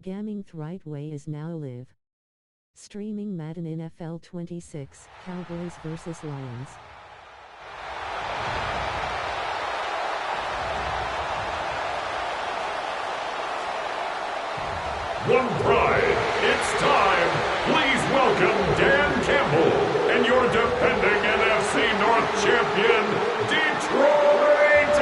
Gaming the right way is now live. Streaming Madden NFL 26, Cowboys vs. Lions. One pride, it's time. Please welcome Dan Campbell and your defending NFC North champion, Detroit Lions.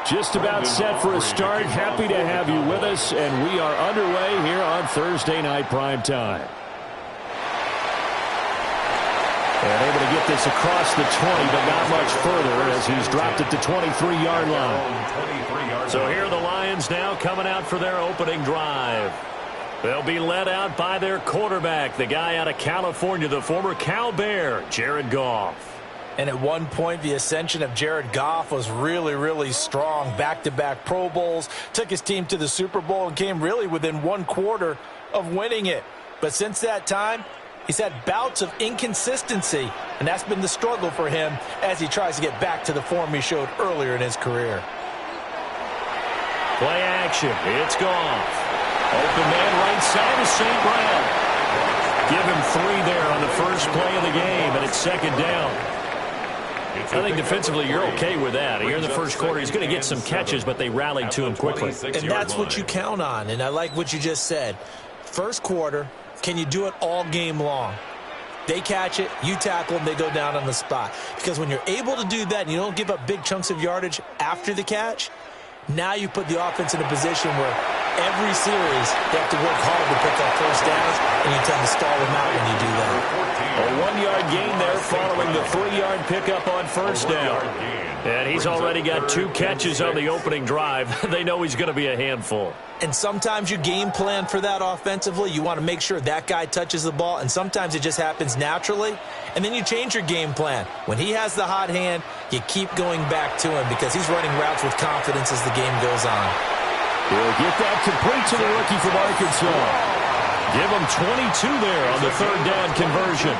Just about set for a start. Happy to have you with us, and we are underway here on Thursday Night Prime Time. And able to get this across the 20, but not much further as he's dropped it to 23-yard line. So here are the Lions now coming out for their opening drive. They'll be led out by their quarterback, the guy out of California, the former Cal Bear, Jared Goff. And at one point, the ascension of Jared Goff was really, really strong. Back-to-back Pro Bowls, took his team to the Super Bowl and came really within one quarter of winning it. But since that time, he's had bouts of inconsistency, and that's been the struggle for him as he tries to get back to the form he showed earlier in his career. Play action. It's Goff. Open man right side is St. Brown. Give him 3 there on the first play of the game, and it's second down. I think defensively you're okay with that. Here in the first quarter, he's going to get some catches, but they rallied to him quickly. And that's what you count on, and I like what you just said. First quarter, can you do it all game long? They catch it, you tackle them, they go down on the spot. Because when you're able to do that and you don't give up big chunks of yardage after the catch, now you put the offense in a position where every series they have to work hard to pick up first downs, and you tend to stall them out when you do that. A 1-yard gain there following the 3-yard pickup on first down. And he's already got 2 catches on the opening drive. They know he's going to be a handful. And sometimes you game plan for that offensively. You want to make sure that guy touches the ball, and sometimes it just happens naturally. And then you change your game plan. When he has the hot hand, you keep going back to him because he's running routes with confidence as the game goes on. He'll get that complete to the rookie from Arkansas. Give him 22 there on the third down conversion.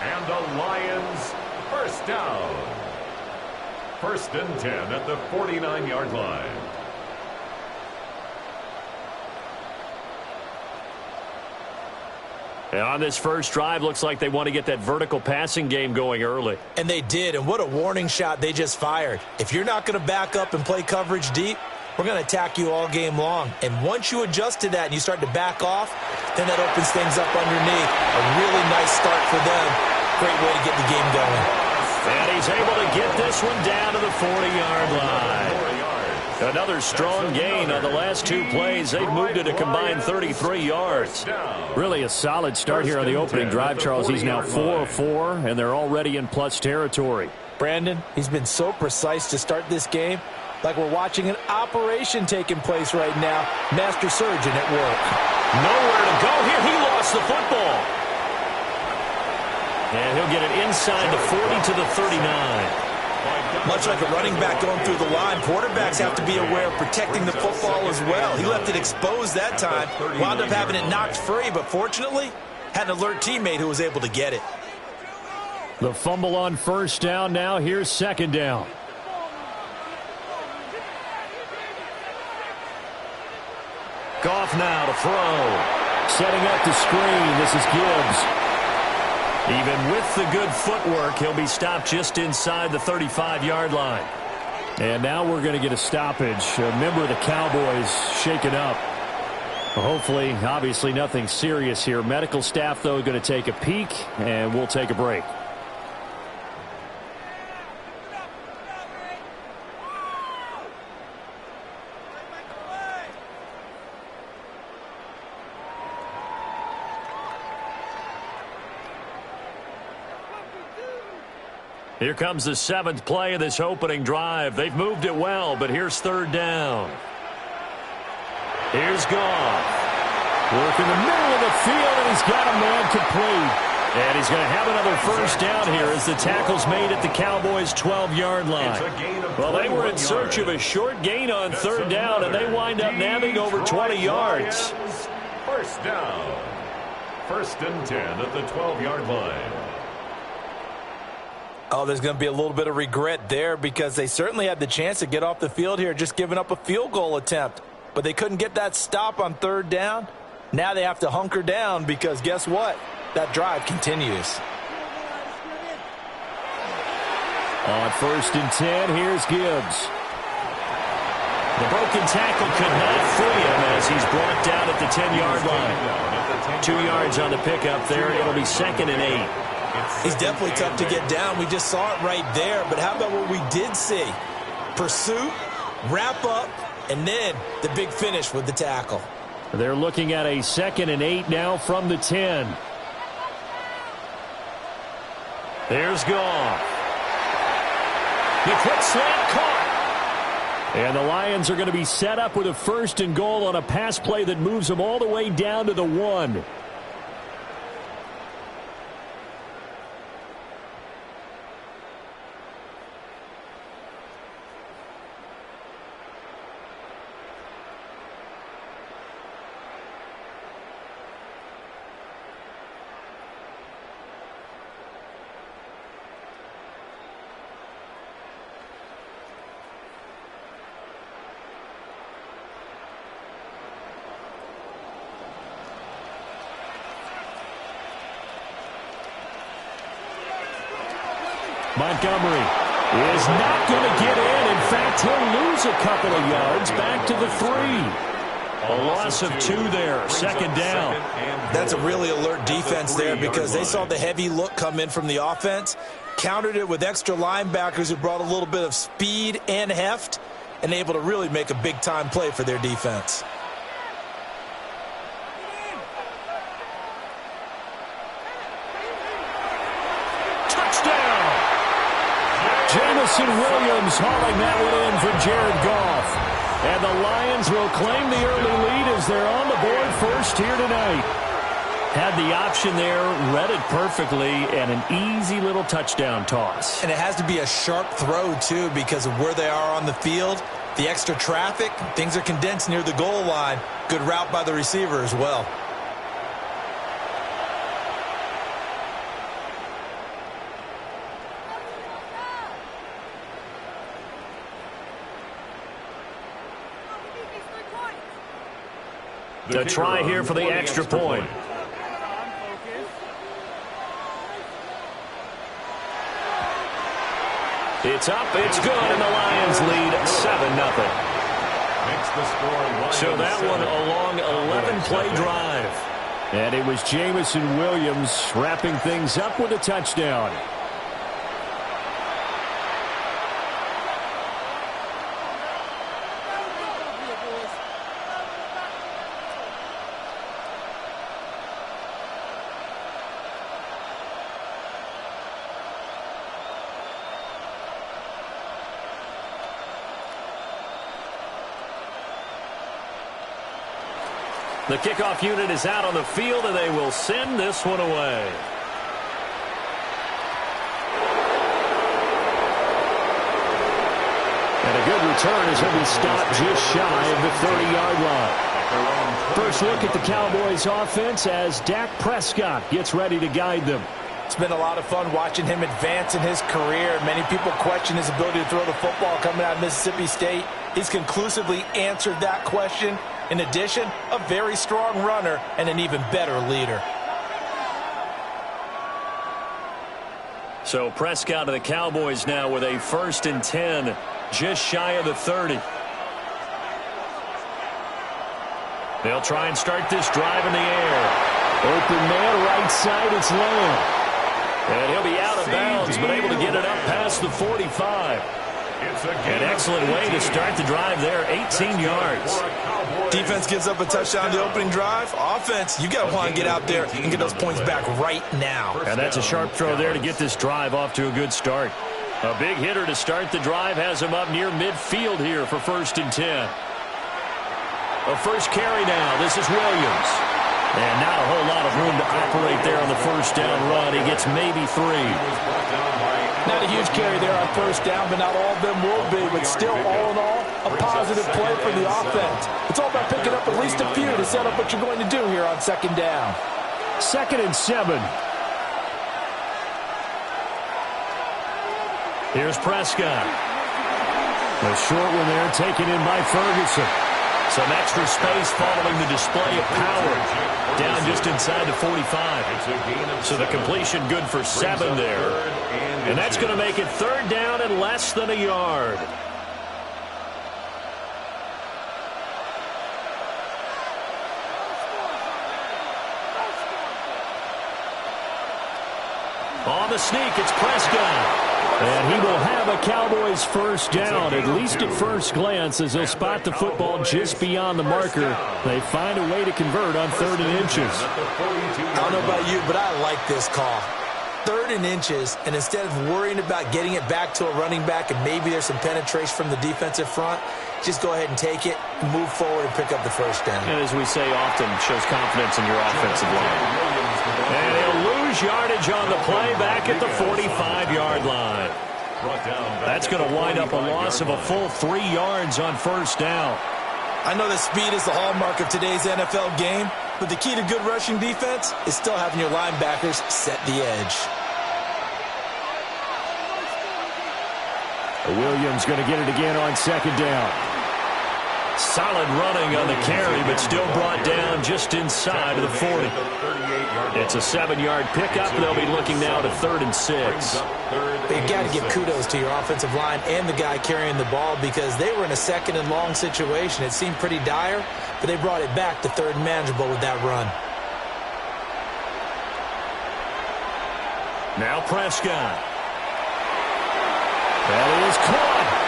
And the Lions first down. 1st and 10 at the 49-yard line. And on this first drive, looks like they want to get that vertical passing game going early. And they did, and what a warning shot they just fired. If you're not going to back up and play coverage deep, we're going to attack you all game long. And once you adjust to that and you start to back off, then that opens things up underneath. A really nice start for them. Great way to get the game going. And he's able to get this one down to the 40-yard line. Another strong gain on the last 2 plays. They've moved it a combined 33 yards. Really a solid start here on the opening drive, Charles. He's now 4 of 4, and they're already in plus territory. Brandon, he's been so precise to start this game. Like we're watching an operation taking place right now. Master surgeon at work. Nowhere to go here. He lost the football. And he'll get it inside the 40 to the 39. Much like a running back going through the line, quarterbacks have to be aware of protecting the football as well. He left it exposed that time. Wound up having it knocked free, but fortunately, had an alert teammate who was able to get it. The fumble on first down. Now here's second down. Goff now to throw. Setting up the screen. This is Gibbs. Even with the good footwork, he'll be stopped just inside the 35-yard line. And now we're going to get a stoppage. A member of the Cowboys shaken up. Hopefully, obviously nothing serious here. Medical staff, though, going to take a peek, and we'll take a break. Here comes the 7th play of this opening drive. They've moved it well, but here's 3rd down. Here's Goff. Work in the middle of the field, and he's got a man complete. And he's going to have another 1st down here as the tackle's made at the Cowboys' 12-yard line. Well, they were in search of a short gain on 3rd down, and they wind up nabbing over 20 yards. 1st down. 1st and 10 at the 12-yard line. Oh, there's going to be a little bit of regret there because they certainly had the chance to get off the field here, just giving up a field goal attempt. But they couldn't get that stop on 3rd down. Now they have to hunker down because guess what? That drive continues. On 1st and 10, here's Gibbs. The broken tackle could not free him as he's brought down at the 10-yard line. 2 yards on the pickup there. It'll be 2nd and 8. He's definitely tough to get down. We just saw it right there. But how about what we did see? Pursuit, wrap up, and then the big finish with the tackle. They're looking at a 2nd and 8 now from the 10. There's Goff. The quick slant caught. And the Lions are going to be set up with a 1st and goal on a pass play that moves them all the way down to the 1. Montgomery is not going to get in. In fact, he'll lose a couple of yards back to the 3. A loss of 2 there, 2nd down. That's a really alert defense there because they saw the heavy look come in from the offense, countered it with extra linebackers who brought a little bit of speed and heft, and able to really make a big-time play for their defense. Jameson Williams hauling that one in for Jared Goff. And the Lions will claim the early lead as they're on the board first here tonight. Had the option there, read it perfectly, and an easy little touchdown toss. And it has to be a sharp throw, too, because of where they are on the field. The extra traffic, things are condensed near the goal line. Good route by the receiver as well. The try here for the extra point. It's up, it's good, and the Lions lead 7-0. So that one a long 11-play drive. And it was Jameson Williams wrapping things up with a touchdown. The kickoff unit is out on the field, and they will send this one away. And a good return as he'll be stopped just shy of the 30-yard line. First look at the Cowboys offense as Dak Prescott gets ready to guide them. It's been a lot of fun watching him advance in his career. Many people question his ability to throw the football coming out of Mississippi State. He's conclusively answered that question. In addition, a very strong runner and an even better leader. So Prescott of the Cowboys now with a 1st and 10, just shy of the 30. They'll try and start this drive in the air. Open man, right side, it's Lamb. And he'll be out of bounds, but able to get it up past the 45. An excellent way to start the drive there, 18 yards. Defense gives up a touchdown the opening drive. Offense, you got to want to get out there and get those points back right now. And that's a sharp throw there to get this drive off to a good start. A big hitter to start the drive has him up near midfield here for 1st and 10. A first carry now. This is Williams. And not a whole lot of room to operate there on the first down run. He gets maybe 3. Not a huge carry there on first down, but not all of them will be. But still, all in all, a positive play for the offense. It's all about picking up at least a few to set up what you're going to do here on 2nd down. 2nd and 7. Here's Prescott. A short one there taken in by Ferguson. Some extra space following the display of power. Down just inside the 45. So the completion good for 7 there. And that's going to make it 3rd down and less than a yard. On the sneak, it's Prescott. And he will have a Cowboys first down, at least at first glance, as he'll spot the football just beyond the marker. They find a way to convert on 3rd and inches. I don't know about you, but I like this call. 3rd and inches, and instead of worrying about getting it back to a running back and maybe there's some penetration from the defensive front, just go ahead and take it, move forward, and pick up the first down. And as we say often, shows confidence in your offensive line. And he'll lose yardage on the play back at the 45-yard line. That's going to wind up a loss of a full 3 yards on first down. I know that speed is the hallmark of today's NFL game, but the key to good rushing defense is still having your linebackers set the edge. Williams going to get it again on 2nd down. Solid running on the carry, but still brought down just inside of the 40. It's a 7-yard pickup. They'll be looking now to 3rd and 6. They've got to give kudos to your offensive line and the guy carrying the ball because they were in a 2nd and long situation. It seemed pretty dire, but they brought it back to 3rd and manageable with that run. Now Prescott. That is caught.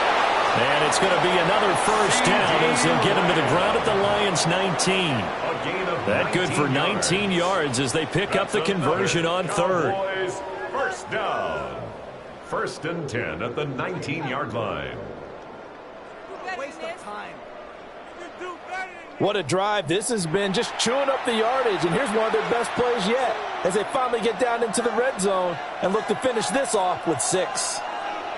And it's going to be another first down as they'll get him to the ground at the Lions' 19. That good for 19 yards as they pick up the conversion on 3rd. First down. 1st and 10 at the 19-yard line. What a drive this has been, just chewing up the yardage, and here's one of their best plays yet as they finally get down into the red zone and look to finish this off with 6.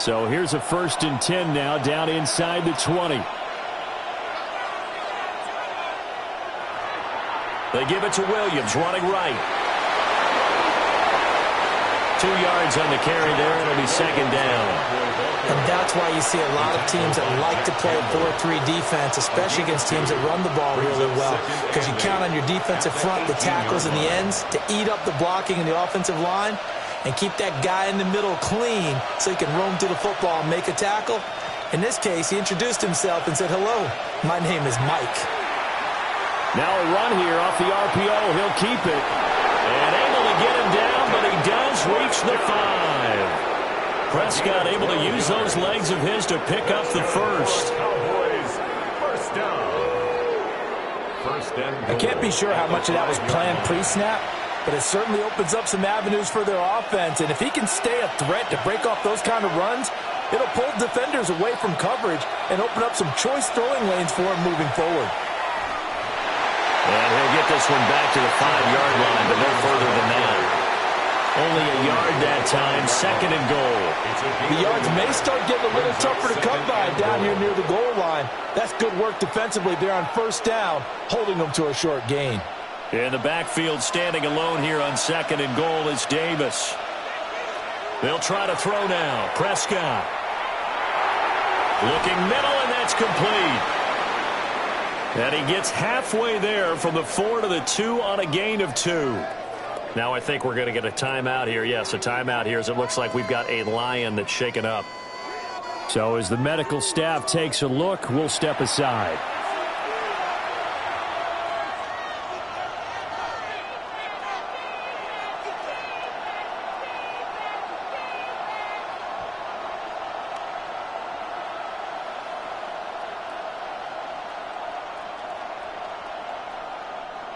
So here's a 1st and 10 now down inside the 20. They give it to Williams running right. 2 yards on the carry there. It'll be 2nd down. And that's why you see a lot of teams that like to play a 4-3 defense, especially against teams that run the ball really well, because you count on your defensive front, the tackles and the ends, to eat up the blocking in the offensive line and keep that guy in the middle clean so he can roam through the football and make a tackle. In this case, he introduced himself and said, "Hello, my name is Mike." Now a run here off the RPO. He'll keep it. And able to get him down, but he does reach the 5. Prescott able to use those legs of his to pick up the first. Cowboys, first down. I can't be sure how much of that was planned pre-snap, but it certainly opens up some avenues for their offense. And if he can stay a threat to break off those kind of runs, it'll pull defenders away from coverage and open up some choice throwing lanes for him moving forward. And he'll get this one back to the 5-yard line, but no further than that. Only a yard that time, 2nd and goal. The yards may start getting a little tougher to come by down here near the goal line. That's good work defensively there on first down, holding them to a short gain. In the backfield, standing alone here on 2nd and goal is Davis. They'll try to throw now. Prescott. Looking middle, and that's complete. And he gets halfway there from the 4 to the 2 on a gain of 2. Now I think we're going to get a timeout here. Yes, a timeout here as it looks like we've got a Lion that's shaken up. So as the medical staff takes a look, we'll step aside.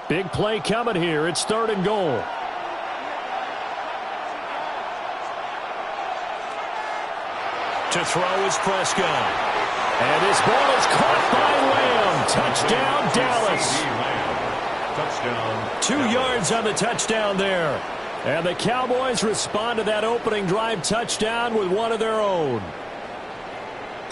Big play coming here. It's 3rd and goal. To throw is Prescott. And this ball is caught by Lamb. Touchdown, Dallas. Touchdown. 2 yards on the touchdown there. And the Cowboys respond to that opening drive touchdown with one of their own.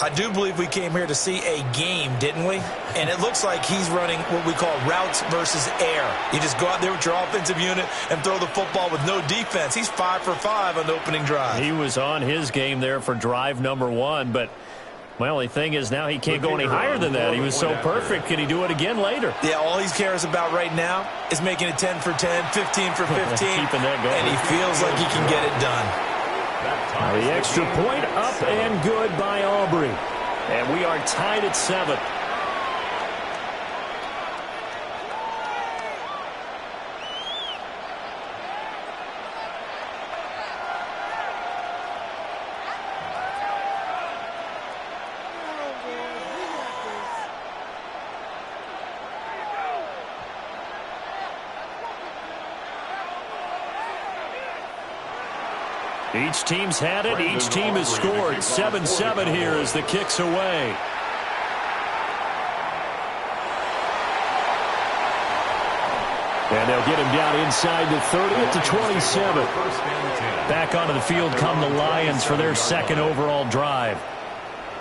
I do believe we came here to see a game, didn't we? And it looks like he's running what we call routes versus air. You just go out there with your offensive unit and throw the football with no defense. He's 5 for 5 on the opening drive. He was on his game there for drive number 1, but my only thing is now he can't go any higher than that. He was so perfect. Can he do it again later? Yeah, all he cares about right now is making it 10 for 10, 15 for 15. Keeping that going. And he feels like he can get it done. The extra point up and good by Aubrey. And we are tied at 7. Each team's had it. Each team has scored. 7-7 here as the kick's away. And they'll get him down inside the 30 at the 27. Back onto the field come the Lions for their second overall drive.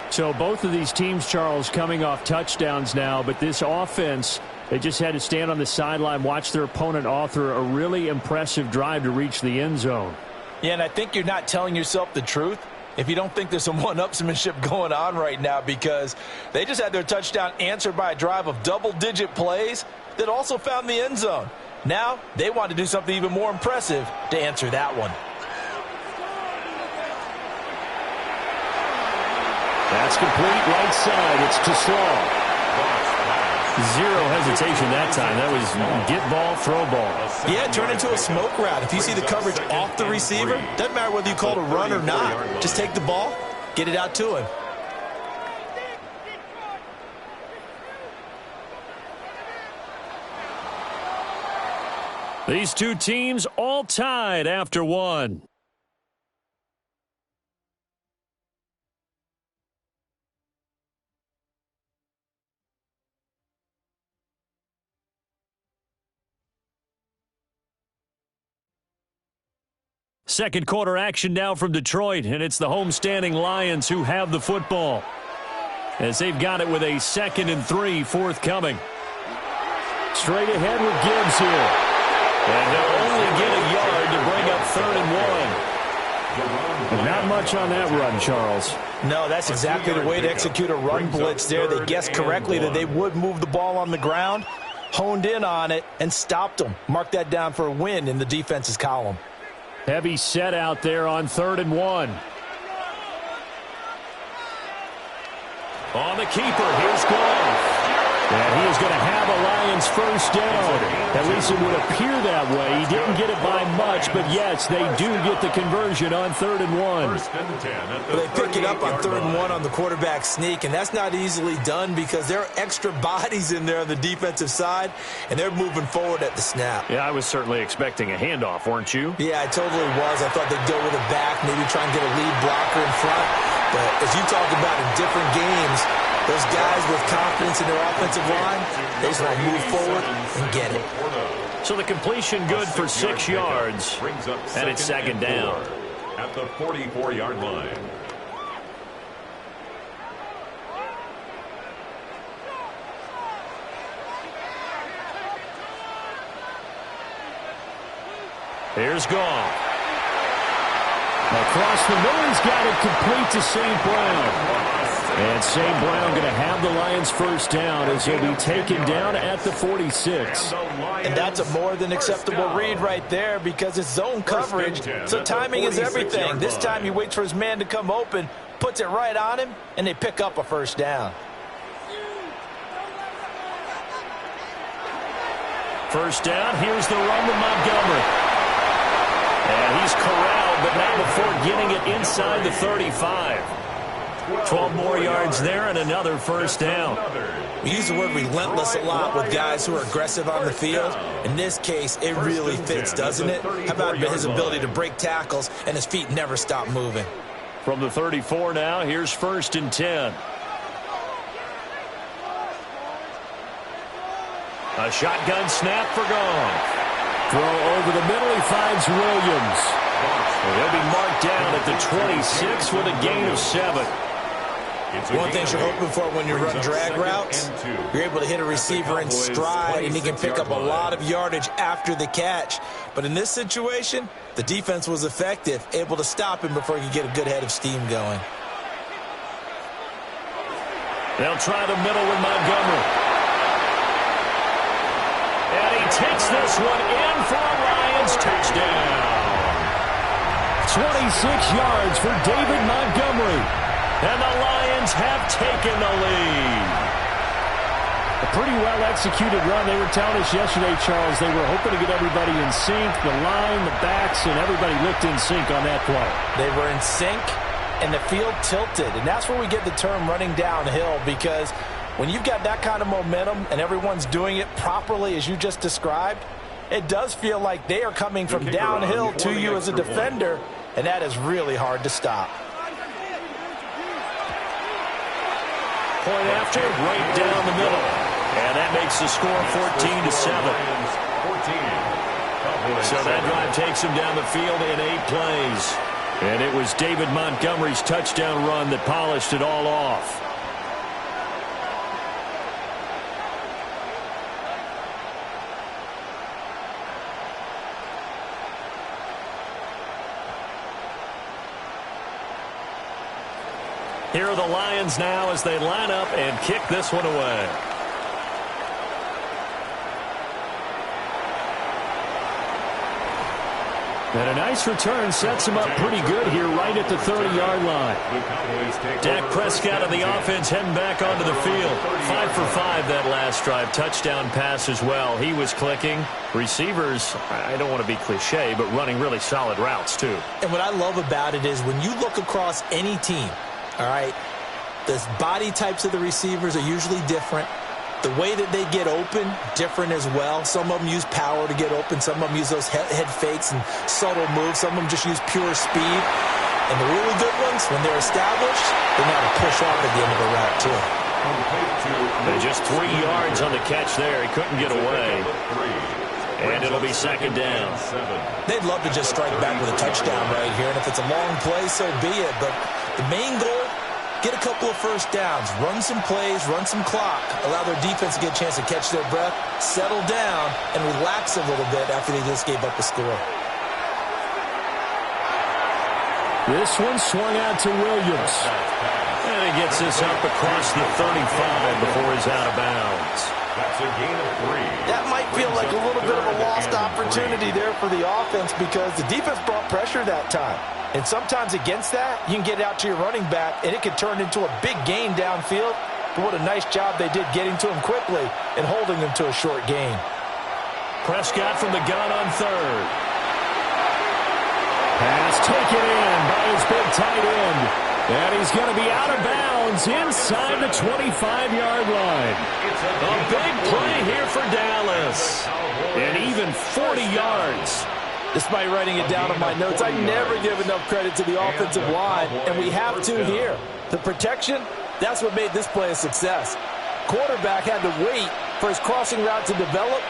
So both of these teams, Charles, coming off touchdowns now, but this offense, they just had to stand on the sideline, watch their opponent author a really impressive drive to reach the end zone. Yeah, and I think you're not telling yourself the truth if you don't think there's some one-upsmanship going on right now, because they just had their touchdown answered by a drive of double-digit plays that also found the end zone. Now they want to do something even more impressive to answer that one. That's complete right side. It's to Slaw. Zero hesitation that time. That was get ball, throw ball. Yeah, turn into a smoke route. If you see the coverage off the receiver, doesn't matter whether you call it a run or not. Just take the ball, get it out to him. These two teams all tied after one. Second quarter action now from Detroit, and it's the homestanding Lions who have the football, as they've got it with a 2nd and 3 forthcoming. Straight ahead with Gibbs here. And they'll only get a yard to bring up 3rd and 1. Not much on that run, Charles. No, that's exactly the way to execute a run blitz there. They guessed correctly that they would move the ball on the ground, honed in on it, and stopped them. Mark that down for a win in the defense's column. Heavy set out there on 3rd and 1. On the keeper, here's Goff. And he is going to have a Lions first down. At least it would appear that way. He didn't get it by much, but yes, they do get the conversion on 3rd and 1. They pick it up on 3rd and 1 on the quarterback sneak, and that's not easily done because there are extra bodies in there on the defensive side, and they're moving forward at the snap. Yeah, I was certainly expecting a handoff, weren't you? Yeah, I totally was. I thought they'd go with it back, maybe try and get a lead blocker in front. But as you talk about in different games, those guys with confidence in their offensive line, they just want to move forward and get it. So the completion good for 6 yards, and it's 2nd down. At the 44-yard line. Here's Goff. Across the middle, he's got it complete to St. Brown. And St. Brown going to have the Lions first down as he'll be taken down at the 46. And that's a more than acceptable read right there because it's zone coverage, so timing is everything. This time he waits for his man to come open, puts it right on him, and they pick up a first down. First down, here's the run with Montgomery. And he's corralled, but not before getting it inside the 35. 12 more yards there and another first down. We use the word relentless a lot with guys who are aggressive on the field. In this case, it really fits, doesn't it? How about his ability to break tackles and his feet never stop moving? From the 34 now, here's 1st and 10. A shotgun snap for Goff. Throw over the middle. He finds Williams. He'll be marked down at the 26 with a gain of 7. One thing you're hoping for when you run drag routes, you're able to hit a receiver in stride, and he can pick up a lot of yardage after the catch. But in this situation, the defense was effective, able to stop him before he could get a good head of steam going. They'll try the middle with Montgomery. And he takes this one in for a Lions touchdown. 26 yards for David Montgomery. And the Lions have taken the lead. A pretty well-executed run. They were telling us yesterday, Charles, they were hoping to get everybody in sync, the line, the backs, and everybody looked in sync on that play. They were in sync, and the field tilted. And that's where we get the term running downhill, because when you've got that kind of momentum and everyone's doing it properly as you just described, it does feel like they are coming from downhill to you as a defender, and that is really hard to stop. Point after, right down the middle. And that makes the score 14-7. So that drive takes him down the field in 8 plays. And it was David Montgomery's touchdown run that polished it all off. Here are the Lions now as they line up and kick this one away. And a nice return sets him up pretty good here right at the 30-yard line. Dak Prescott of the offense heading back onto the field. 5 for 5 that last drive. Touchdown pass as well. He was clicking. Receivers, I don't want to be cliche, but running really solid routes too. And what I love about it is when you look across any team, all right, the body types of the receivers are usually different. The way that they get open, different as well. Some of them use power to get open. Some of them use those head fakes and subtle moves. Some of them just use pure speed. And the really good ones, when they're established, they know how to push off at the end of a route, too. And just 3 yards on the catch there. He couldn't get away. And it'll be 2nd down. They'd love to just strike back with a touchdown right here. And if it's a long play, so be it. But the main goal, get a couple of first downs, run some plays, run some clock, allow their defense to get a chance to catch their breath, settle down, and relax a little bit after they just gave up a score. This one swung out to Williams. And he gets this up across the 35 before he's out of bounds. That's a gain of 3. That might feel like a little bit of a lost opportunity there for the offense because the defense brought pressure that time. And sometimes against that, you can get out to your running back, and it can turn into a big gain downfield. But what a nice job they did getting to him quickly and holding him to a short gain. Prescott from the gun on 3rd. Pass taken in by his big tight end. And he's going to be out of bounds inside the 25-yard line. A big play here for Dallas. And even 40 yards. Despite writing it down on my notes, I never give enough credit to the offensive line, and we have to here. The protection, that's what made this play a success. Quarterback had to wait for his crossing route to develop,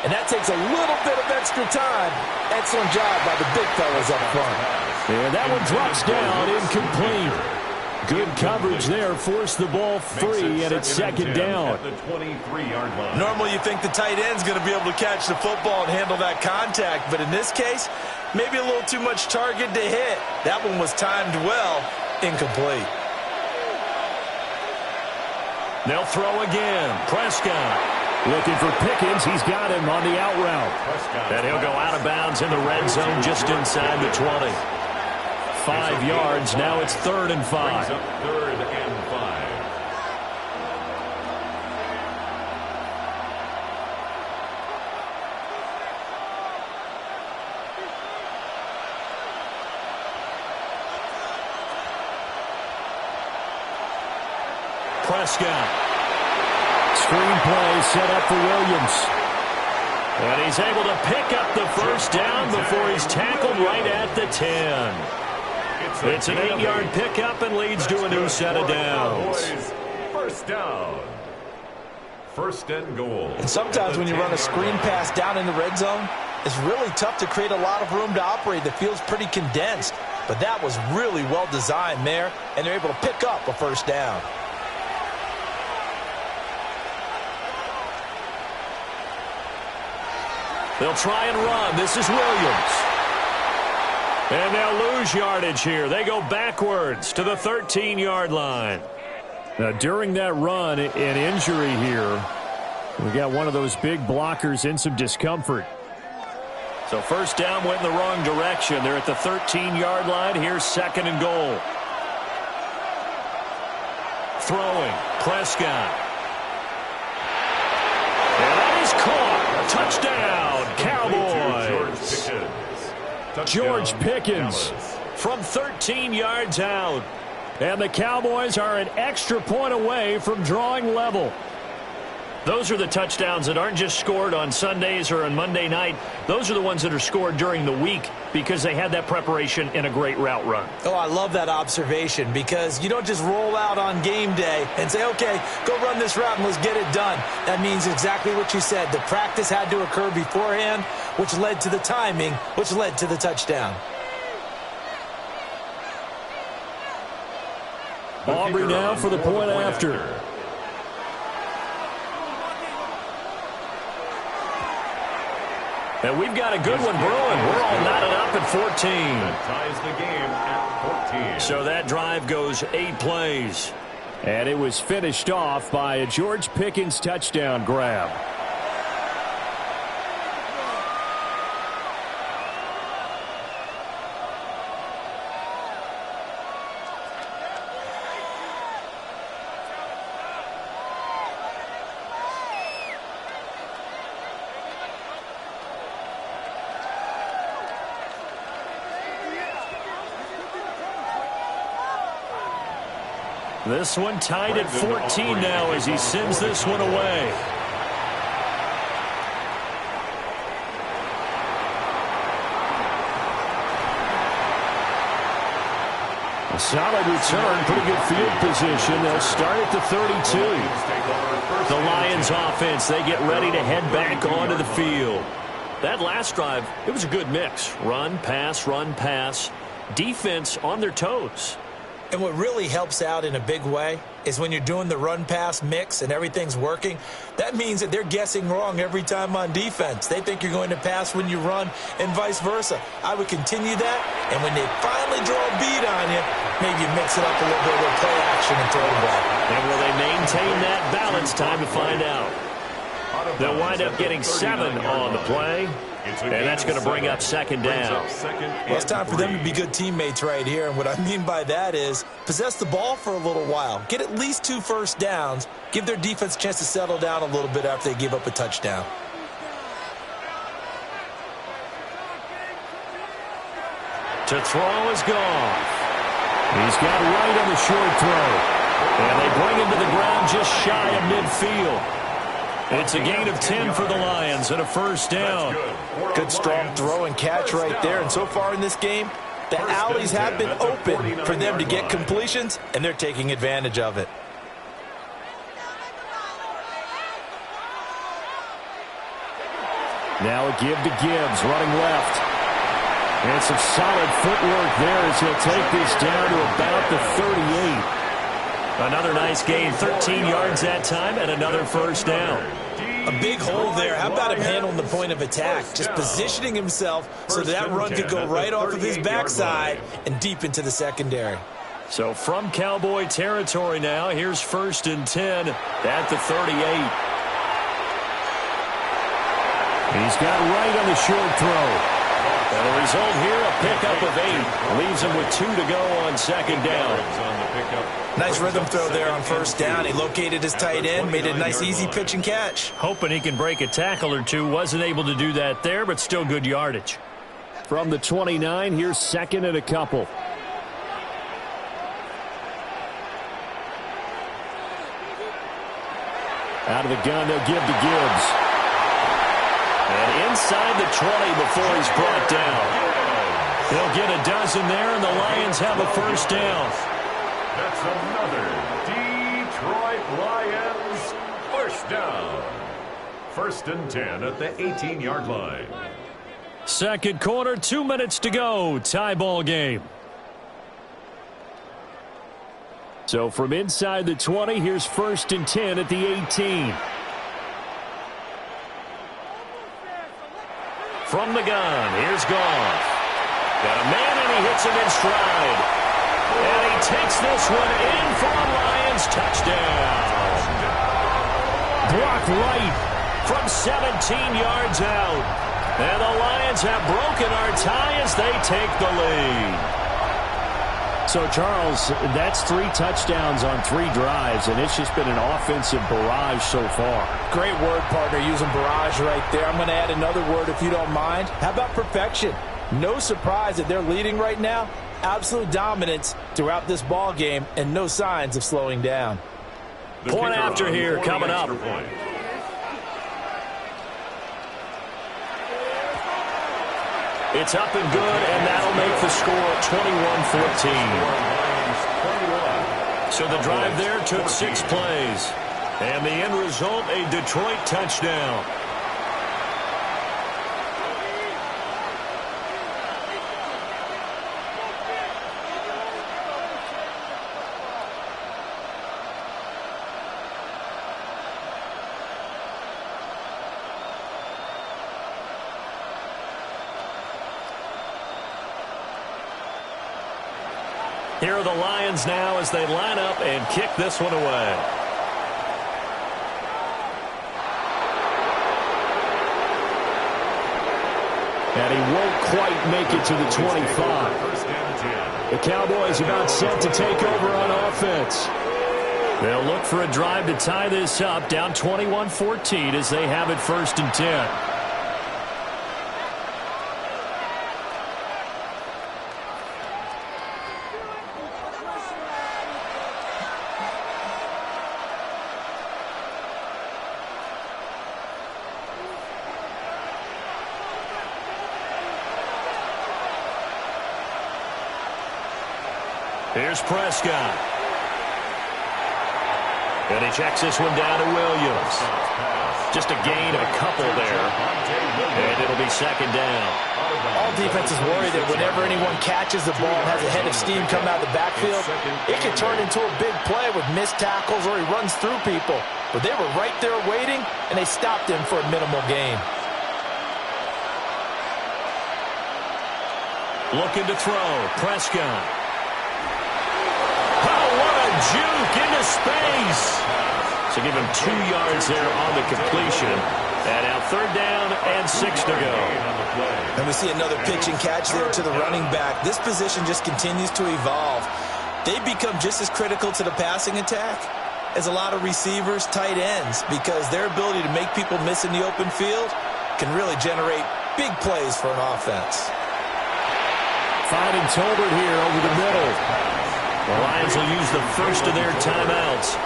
and that takes a little bit of extra time. Excellent job by the big fellas up front. And that one drops down, incomplete. Good coverage there, forced the ball free, and it's 2nd down. Normally you think the tight end's going to be able to catch the football and handle that contact, but in this case, maybe a little too much target to hit. That one was timed well, incomplete. They'll throw again. Prescott. Looking for Pickens. He's got him on the out route. And he'll go out of bounds in the red zone just inside the 20. 5 yards. Now it's 3rd and 5. 3rd and 5. Prescott. Screenplay set up for Williams. And he's able to pick up the first down before he's tackled right at the 10. It's an 8-yard pickup and leads to a new set of downs. First down. First and goal. And sometimes when you run a screen pass down in the red zone, it's really tough to create a lot of room to operate. The field's pretty condensed. But that was really well designed there, and they're able to pick up a first down. They'll try and run. This is Williams. And they'll lose yardage here. They go backwards to the 13-yard line. Now, during that run, an injury here. We got one of those big blockers in some discomfort. So first down went in the wrong direction. They're at the 13-yard line. Here's second and goal. Throwing. Prescott. And that is caught. Touchdown, Cowboys. George Pickens from 13 yards out. And the Cowboys are an extra point away from drawing level. Those are the touchdowns that aren't just scored on Sundays or on Monday night. Those are the ones that are scored during the week because they had that preparation in a great route run. Oh, I love that observation because you don't just roll out on game day and say, okay, go run this route and let's get it done. That means exactly what you said. The practice had to occur beforehand, which led to the timing, which led to the touchdown. Aubrey now for the point after. And we've got a good one brewing. We're all knotted up at 14. That ties the game at 14. So that drive goes 8 plays. And it was finished off by a George Pickens touchdown grab. This one tied at 14 now as he sends this one away. A solid return, pretty good field position. They'll start at the 32. The Lions offense, they get ready to head back onto the field. That last drive, it was a good mix. Run, pass, defense on their toes. And what really helps out in a big way is when you're doing the run-pass mix and everything's working, that means that they're guessing wrong every time on defense. They think you're going to pass when you run and vice versa. I would continue that, and when they finally draw a beat on you, maybe you mix it up a little bit with play action and throw the ball. And will they maintain that balance? Time to find out. They'll wind up getting 7 on the play. And that's going to bring up second down. Well, it's time for them to be good teammates right here. And what I mean by that is possess the ball for a little while. Get at least 2 first downs. Give their defense a chance to settle down a little bit after they give up a touchdown. To throw is Goff. He's got right on the short throw. And they bring him to the ground just shy of midfield. It's a gain of 10 for the Lions and a first down. Good strong throw and catch right there. And so far in this game, the alleys have been open for them to get completions, and they're taking advantage of it. Now a give to Gibbs, running left. And some solid footwork there as he'll take this down to about the 38. Another nice gain, 13 yards that time, and another first down. A big hole there. How about him handling the point of attack? Just positioning himself so that run could go right off of his backside and deep into the secondary. So from Cowboy territory now, here's first and 10 at the 38. He's got right on the short throw. And the result here, a pickup of 8. Leaves him with 2 to go on second down. Nice rhythm throw there on first down. He located his tight end, made it a nice easy pitch and catch. Hoping he can break a tackle or two. Wasn't able to do that there, but still good yardage. From the 29, here's second and a couple. Out of the gun, they'll give to Gibbs. And inside the 20 before he's brought down. They'll get a dozen there, and the Lions have a first down. That's another Detroit Lions first down. 1st and 10 at the 18-yard line. Second quarter, 2 minutes to go. Tie ball game. So from inside the 20, here's 1st and 10 at the 18. From the gun, here's Goff. Got a man, and he hits him in stride. And he takes this one in for a Lions touchdown. Blocked right from 17 yards out. And the Lions have broken our tie as they take the lead. So, Charles, that's 3 touchdowns on 3 drives, and it's just been an offensive barrage so far. Great word, partner, using barrage right there. I'm going to add another word if you don't mind. How about perfection? No surprise that they're leading right now. Absolute dominance throughout this ball game and no signs of slowing down. Point after here coming up. It's up and good, and that'll make the score 21-14. So the drive there took 6 plays. And the end result, a Detroit touchdown. Here are the Lions now as they line up and kick this one away. And he won't quite make it to the 25. The Cowboys about set to take over on offense. They'll look for a drive to tie this up, down 21-14 as they have it 1st and 10. Here's Prescott. And he checks this one down to Williams. Just a gain of a couple there. And it'll be 2nd down. All defenses worry that whenever anyone catches the ball and has a head of steam come out of the backfield, it can turn into a big play with missed tackles or he runs through people. But they were right there waiting, and they stopped him for a minimal gain. Looking to throw. Prescott. Juke into space. So give him 2 yards there on the completion. And now 3rd down and 6 to go. And we see another pitch and catch there to the running back. This position just continues to evolve. They become just as critical to the passing attack as a lot of receivers, tight ends, because their ability to make people miss in the open field can really generate big plays for an offense. Finding Tolbert here over the middle. The Lions will use the first of their timeouts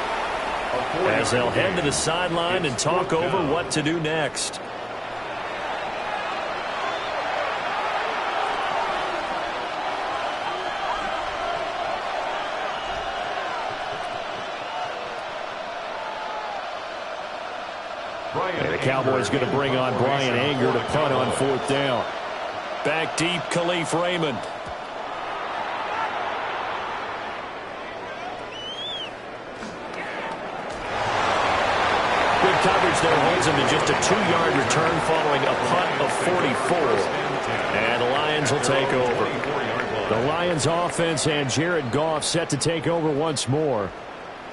as they'll head to the sideline and talk over what to do next. And the Cowboys going to bring on Brian Anger to punt on 4th down. Back deep, Khalif Raymond. Coverage there holds him to just a 2-yard return following a punt of 44. And the Lions will take over. The Lions offense and Jared Goff set to take over once more.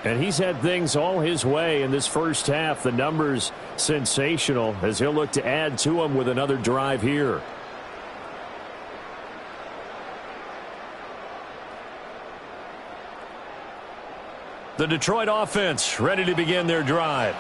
And he's had things all his way in this first half. The numbers sensational as he'll look to add to them with another drive here. The Detroit offense ready to begin their drive.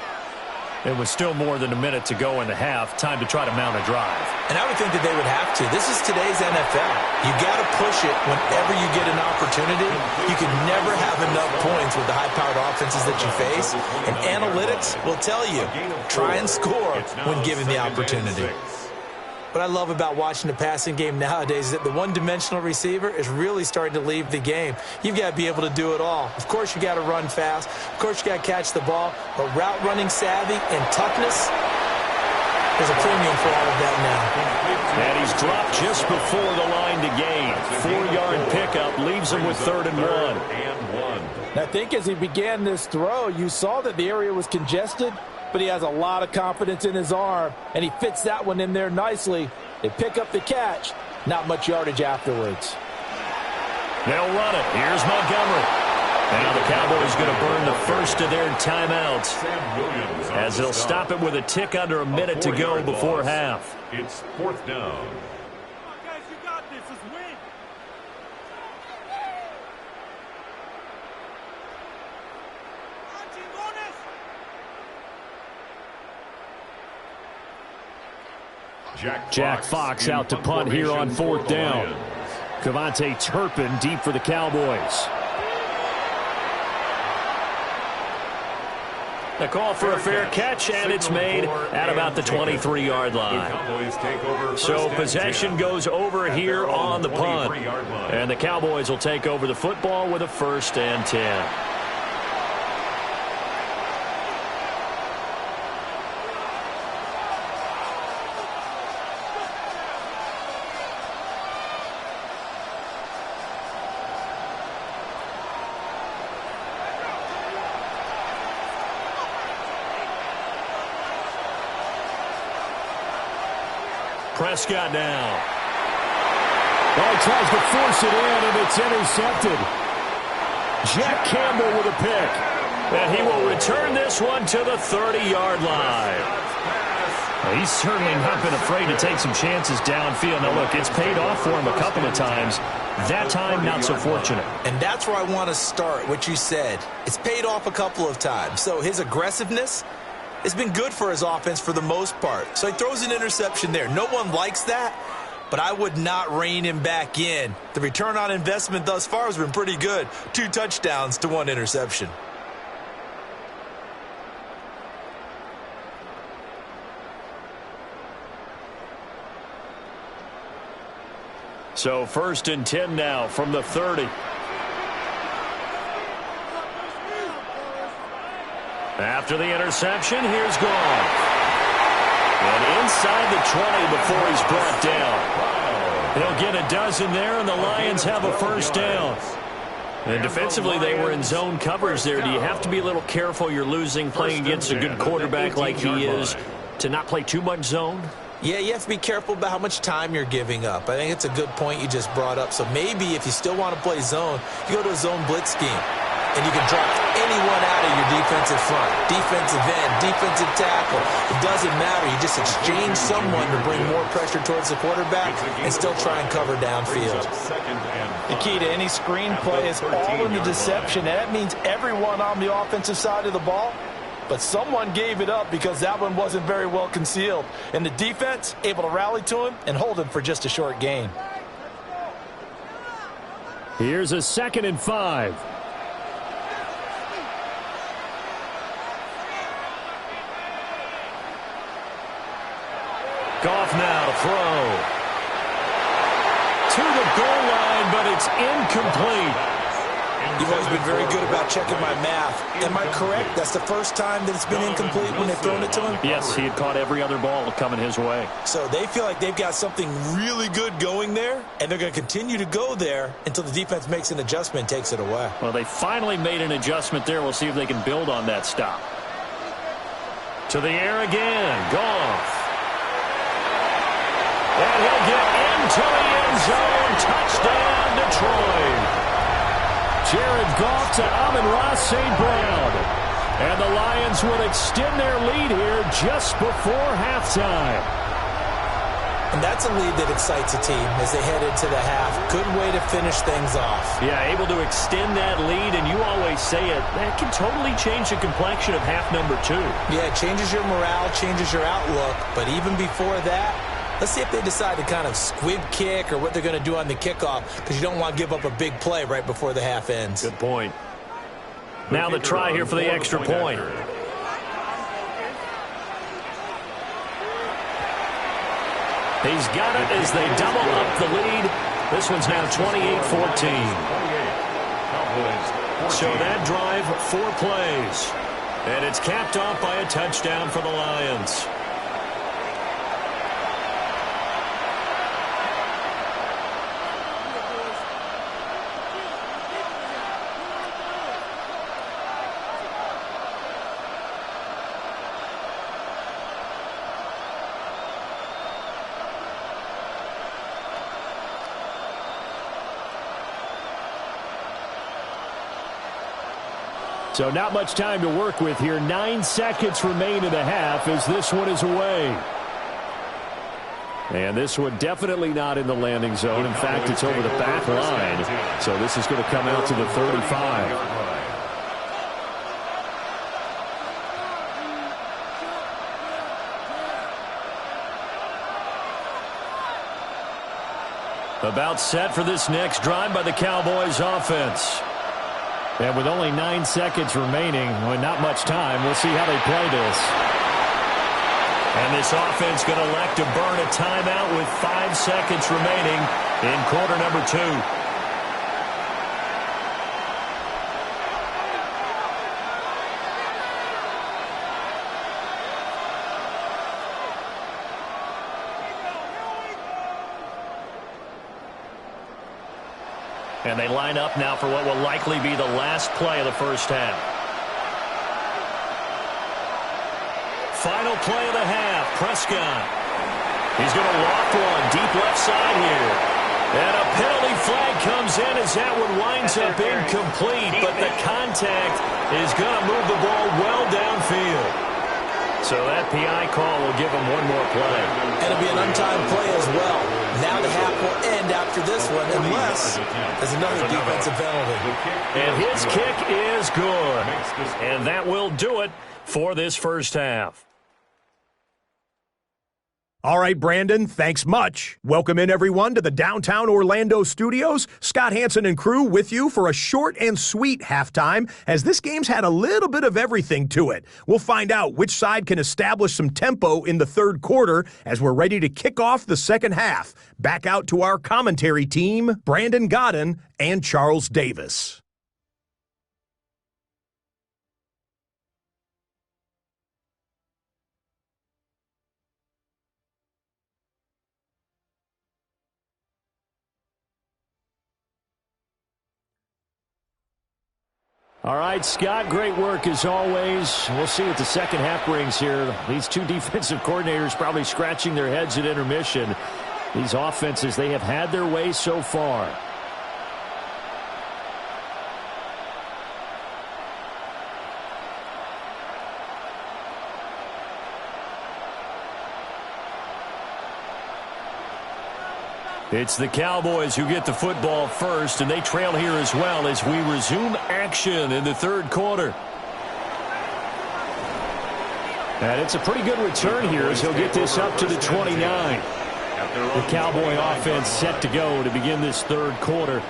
It was still more than a minute to go in the half. Time to try to mount a drive. And I would think that they would have to. This is today's NFL. You got to push it whenever you get an opportunity. You can never have enough points with the high-powered offenses that you face. And analytics will tell you, try and score when given the opportunity. What I love about watching the passing game nowadays is that the one-dimensional receiver is really starting to leave the game. You've got to be able to do it all. Of course, you got to run fast. Of course, you got to catch the ball. But route running savvy and toughness, there's a premium for all of that now. And he's dropped just before the line to gain. 4-yard pickup leaves him with 3rd and 1. I think as he began this throw, you saw that the area was congested, but he has a lot of confidence in his arm, and he fits that one in there nicely. They pick up the catch, not much yardage afterwards. They'll run it. Here's Montgomery. Now the Cowboys going to burn the first of their timeouts as they'll stop it with a tick under a minute to go before half. It's 4th down. Jack Fox out to punt here on 4th down. Kevontae Turpin deep for the Cowboys. The call for a fair catch, and it's made at about the 23-yard line. So possession goes over here on the punt. And the Cowboys will take over the football with a 1st and 10. Prescott now. Well, he tries to force it in, and it's intercepted. Jack Campbell with a pick. And he will return this one to the 30-yard line. Well, he's certainly not been afraid to take some chances downfield. Now, look, it's paid off for him a couple of times. That time, not so fortunate. And that's where I want to start, what you said. It's paid off a couple of times. So his aggressiveness, it's been good for his offense for the most part. So he throws an interception there. No one likes that, but I would not rein him back in. The return on investment thus far has been pretty good. 2 touchdowns to 1 interception. So 1st and 10 now from the 30. After the interception, here's Goff. And inside the 20 before he's brought down. He'll get a dozen there, and the Lions have a 1st down. And defensively, they were in zone coverage there. Do you have to be a little careful you're losing playing against a good quarterback like he is to not play too much zone? Yeah, you have to be careful about how much time you're giving up. I think it's a good point you just brought up. So maybe if you still want to play zone, you go to a zone blitz scheme. And you can drop anyone out of your defensive front, defensive end, defensive tackle. It doesn't matter. You just exchange someone to bring more pressure towards the quarterback and still try and cover downfield. The key to any screen play is all in the deception. And that means everyone on the offensive side of the ball. But someone gave it up because that one wasn't very well concealed. And the defense able to rally to him and hold him for just a short gain. Here's a 2nd and 5. Goff now to throw. To the goal line, but it's incomplete. You've always been very good about checking my math. Am I correct? That's the first time that it's been incomplete when they've thrown it to him? Yes, he had caught every other ball coming his way. So they feel like they've got something really good going there, and they're going to continue to go there until the defense makes an adjustment and takes it away. Well, they finally made an adjustment there. We'll see if they can build on that stop. To the air again. Goff. And he'll get into the end zone. Touchdown, Detroit. Jared Goff to Amon-Ra St. Brown. And the Lions will extend their lead here just before halftime. And that's a lead that excites a team as they head into the half. Good way to finish things off. Yeah, able to extend that lead, and you always say it, that can totally change the complexion of half number 2. Yeah, it changes your morale, changes your outlook. But even before that, let's see if they decide to kind of squib kick or what they're going to do on the kickoff, because you don't want to give up a big play right before the half ends. Good point. Now the try here for the extra point. He's got it as they double up the lead. This one's now 28-14. So that drive, 4 plays. And it's capped off by a touchdown for the Lions. So not much time to work with here. 9 seconds remain in the half as this one is away. And this one definitely not in the landing zone. In fact, it's over the back line. So this is going to come out to the 35. About set for this next drive by the Cowboys offense. And with only 9 seconds remaining, with not much time, we'll see how they play this. And this offense going to elect to burn a timeout with 5 seconds remaining in quarter number 2. And they line up now for what will likely be the last play of the first half. Final play of the half, Prescott. He's going to loft one deep left side here. And a penalty flag comes in as that one winds up incomplete. But the contact is going to move the ball well downfield. So that PI call will give him one more play. And it'll be an untimed play as well. Now the half will end after this one unless there's another defensive penalty. And his kick is good. And that will do it for this first half. All right, Brandon, thanks much. Welcome in, everyone, to the downtown Orlando studios. Scott Hansen and crew with you for a short and sweet halftime, as this game's had a little bit of everything to it. We'll find out which side can establish some tempo in the third quarter as we're ready to kick off the second half. Back out to our commentary team, Brandon Godden and Charles Davis. All right, Scott, great work as always. We'll see what the second half brings here. These two defensive coordinators probably scratching their heads at intermission. These offenses, they have had their way so far. It's the Cowboys who get the football first, and they trail here as well as we resume action in the third quarter. And it's a pretty good return here as he'll get this up to the 29. The Cowboy offense set to go to begin this third quarter.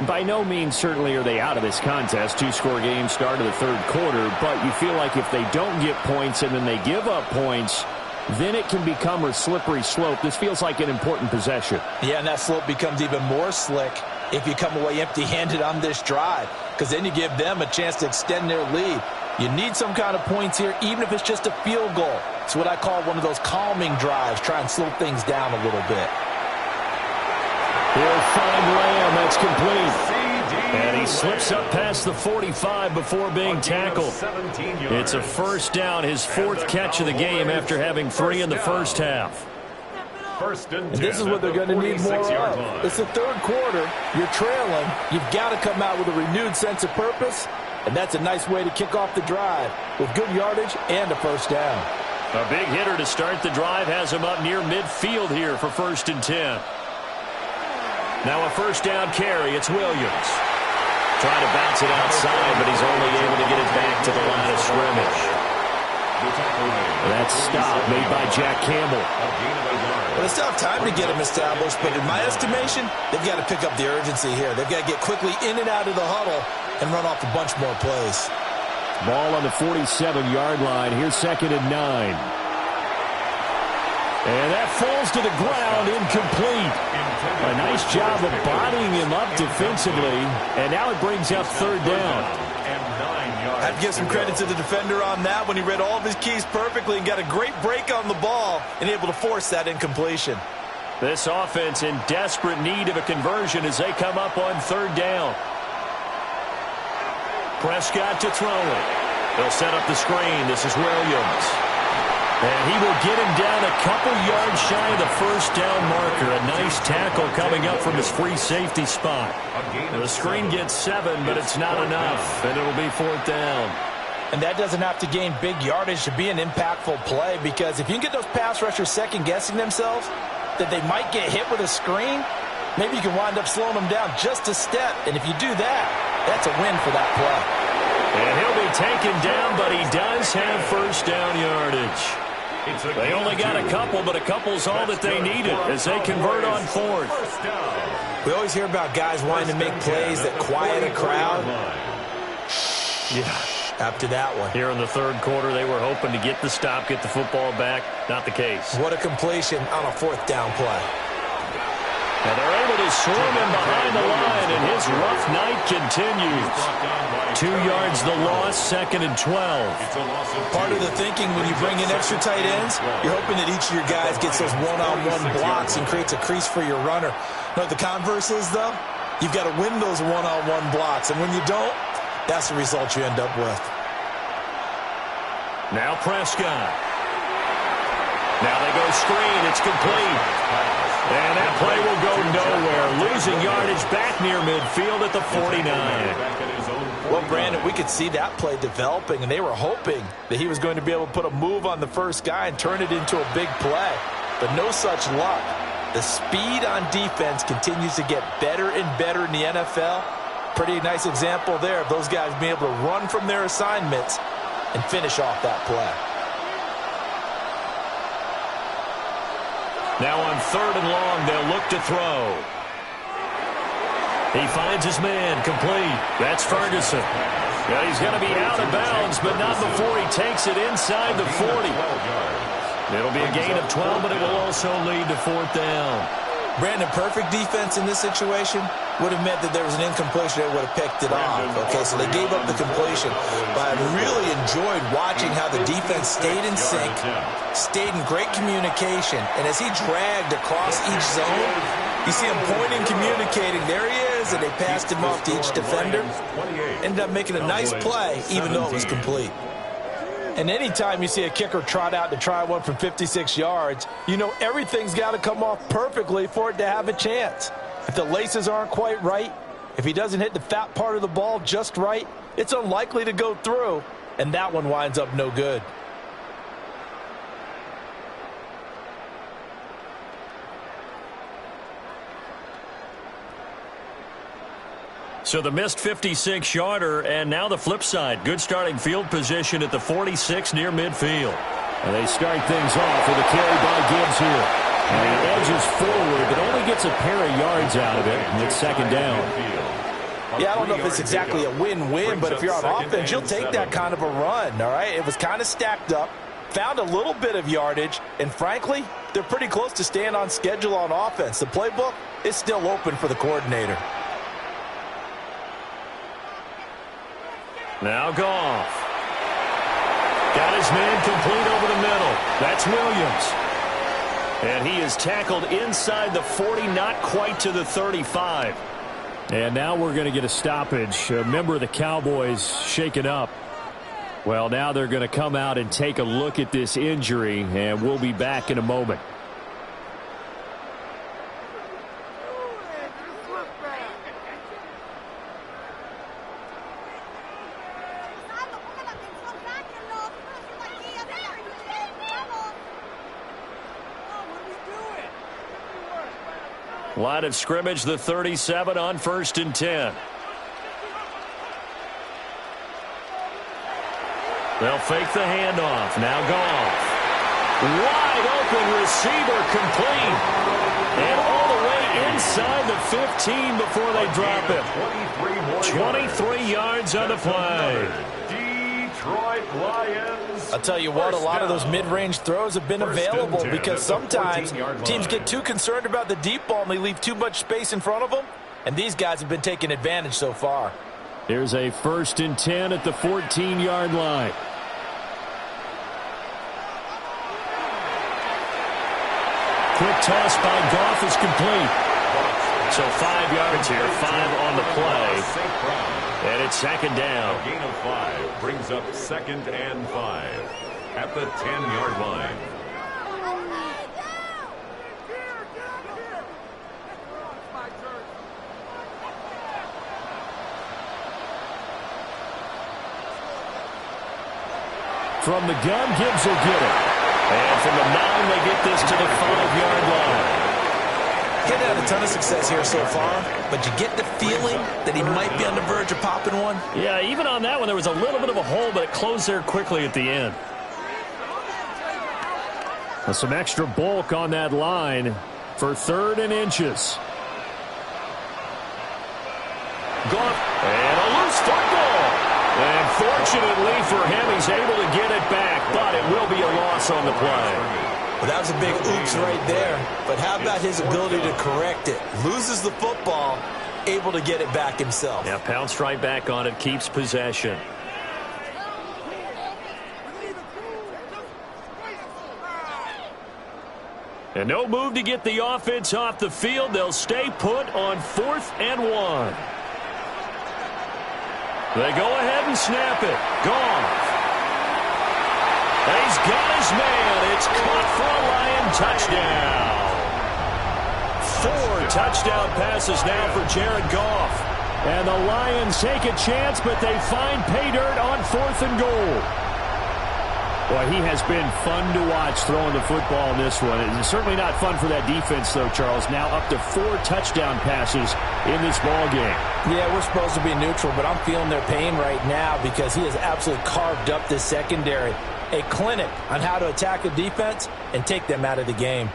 By no means certainly are they out of this contest. 2-score game start of the third quarter, but you feel like if they don't get points and then they give up points, then it can become a slippery slope. This feels like an important possession. Yeah, and that slope becomes even more slick if you come away empty-handed on this drive, because then you give them a chance to extend their lead. You need some kind of points here, even if it's just a field goal. It's what I call one of those calming drives, try and slow things down a little bit. He'll find Lamb. That's complete. And he slips up past the 45 before being tackled. It's a first down, his fourth catch of the game after having 3 in the first half. And this is what they're going to need more of. It's the third quarter. You're trailing. You've got to come out with a renewed sense of purpose, and that's a nice way to kick off the drive with good yardage and a first down. A big hitter to start the drive has him up near midfield here for 1st and 10. Now a first down carry. It's Williams. Trying to bounce it outside, but he's only able to get it back to the line of scrimmage. That stop made by Jack Campbell. Well, they still have time to get him established, but in my estimation, they've got to pick up the urgency here. They've got to get quickly in and out of the huddle and run off a bunch more plays. Ball on the 47-yard line. Here's 2nd and 9. And that falls to the ground, incomplete. A nice job of bodying him up defensively, and now it brings up third down. I have to give some credit to the defender on that when he read all of his keys perfectly and got a great break on the ball and able to force that incompletion. This offense in desperate need of a conversion as they come up on third down. Prescott to throw it. They'll set up the screen. This is Williams. And he will get him down a couple yards shy of the first down marker. A nice tackle coming up from his free safety spot. The screen gets 7, but it's not enough, and it'll be fourth down. And that doesn't have to gain big yardage to be an impactful play, because if you can get those pass rushers second-guessing themselves, that they might get hit with a screen, maybe you can wind up slowing them down just a step. And if you do that, that's a win for that play. And he'll be taken down, but he does have first down yardage. They only got a couple, but a couple's all that they needed as they convert on fourth. We always hear about guys wanting to make plays that quiet a crowd. Yeah. After that one. Here in the third quarter, they were hoping to get the stop, get the football back. Not the case. What a completion on a fourth down play. And they're able to swarm him behind the line, and his rough night continues. 2 yards the loss, 2nd and 12. Part of the thinking when you bring in extra tight ends, you're hoping that each of your guys gets those one-on-one blocks and creates a crease for your runner. You know what the converse is, though? You've got to win those one-on-one blocks, and when you don't, that's the result you end up with. Now Prescott. Now they go screen. It's complete. And that play will go nowhere. Losing yardage back near midfield at the 49. Well, Brandon, we could see that play developing, and they were hoping that he was going to be able to put a move on the first guy and turn it into a big play. But no such luck. The speed on defense continues to get better and better in the NFL. Pretty nice example there of those guys being able to run from their assignments and finish off that play. Now on third and long, they'll look to throw. He finds his man, complete. That's Ferguson. Yeah, he's going to be out of bounds, but not before he takes it inside the 40. It'll be a gain of 12, but it will also lead to fourth down. Brandon, perfect defense in this situation would have meant that there was an incompletion. They would have picked it off. Okay, so they gave up the completion. But I really enjoyed watching how the defense stayed in sync, stayed in great communication, and as he dragged across each zone, you see him pointing, communicating. There he is, and they passed him off to each defender. Ended up making a nice play, even though it was complete. And anytime you see a kicker trot out to try one from 56 yards, you know everything's got to come off perfectly for it to have a chance. If the laces aren't quite right, if he doesn't hit the fat part of the ball just right, it's unlikely to go through, and that one winds up no good. So the missed 56-yarder, and now the flip side. Good starting field position at the 46 near midfield. And they start things off with a carry by Gibbs here. And he edges forward, but only gets a pair of yards out of it, and it's second down. Yeah, I don't know if it's exactly a win-win, but if you're on offense, you'll take that kind of a run, all right? It was kind of stacked up, found a little bit of yardage, and frankly, they're pretty close to staying on schedule on offense. The playbook is still open for the coordinator. Now Goff. Got his man complete over the middle. That's Williams. And he is tackled inside the 40, not quite to the 35. And now we're going to get a stoppage. A member of the Cowboys shaken up. Well, now they're going to come out and take a look at this injury, and we'll be back in a moment. Line of scrimmage, the 37 on 1st and 10. They'll fake the handoff. Now Goff. Wide open receiver, complete. And all the way inside the 15 before they drop it. 23 yards on the play. Detroit Lions. I'll tell you what, a lot of those mid-range throws have been available because sometimes teams get too concerned about the deep ball and they leave too much space in front of them, and these guys have been taking advantage so far. Here's a 1st and 10 at the 14-yard line. Quick toss by Goff is complete. So 5 yards here, 5 on the play. And it's 2nd down. A gain of 5 brings up 2nd and 5 at the 10-yard line. From the gun, Gibbs will get it. And from the 9, they get this to the 5-yard line. He's had a ton of success here so far, but you get the feeling that he might be on the verge of popping one. Yeah, even on that one, there was a little bit of a hole, but it closed there quickly at the end. Some extra bulk on that line for 3rd and inches. Goff, and a loose football. And fortunately for him, he's able to get it back, but it will be a loss on the play. Well, that was a big oops right there. But how about his ability to correct it? Loses the football, able to get it back himself. Yeah, pounced right back on it, keeps possession. And no move to get the offense off the field. They'll stay put on 4th and 1. They go ahead and snap it. Goff. He's got his man. It's caught for a Lion touchdown. 4 touchdown passes now for Jared Goff. And the Lions take a chance, but they find pay dirt on 4th and goal. Boy, he has been fun to watch throwing the football in this one. It's certainly not fun for that defense, though, Charles. Now up to 4 touchdown passes in this ball game. Yeah, we're supposed to be neutral, but I'm feeling their pain right now because he has absolutely carved up this secondary. A clinic on how to attack a defense and take them out of the game.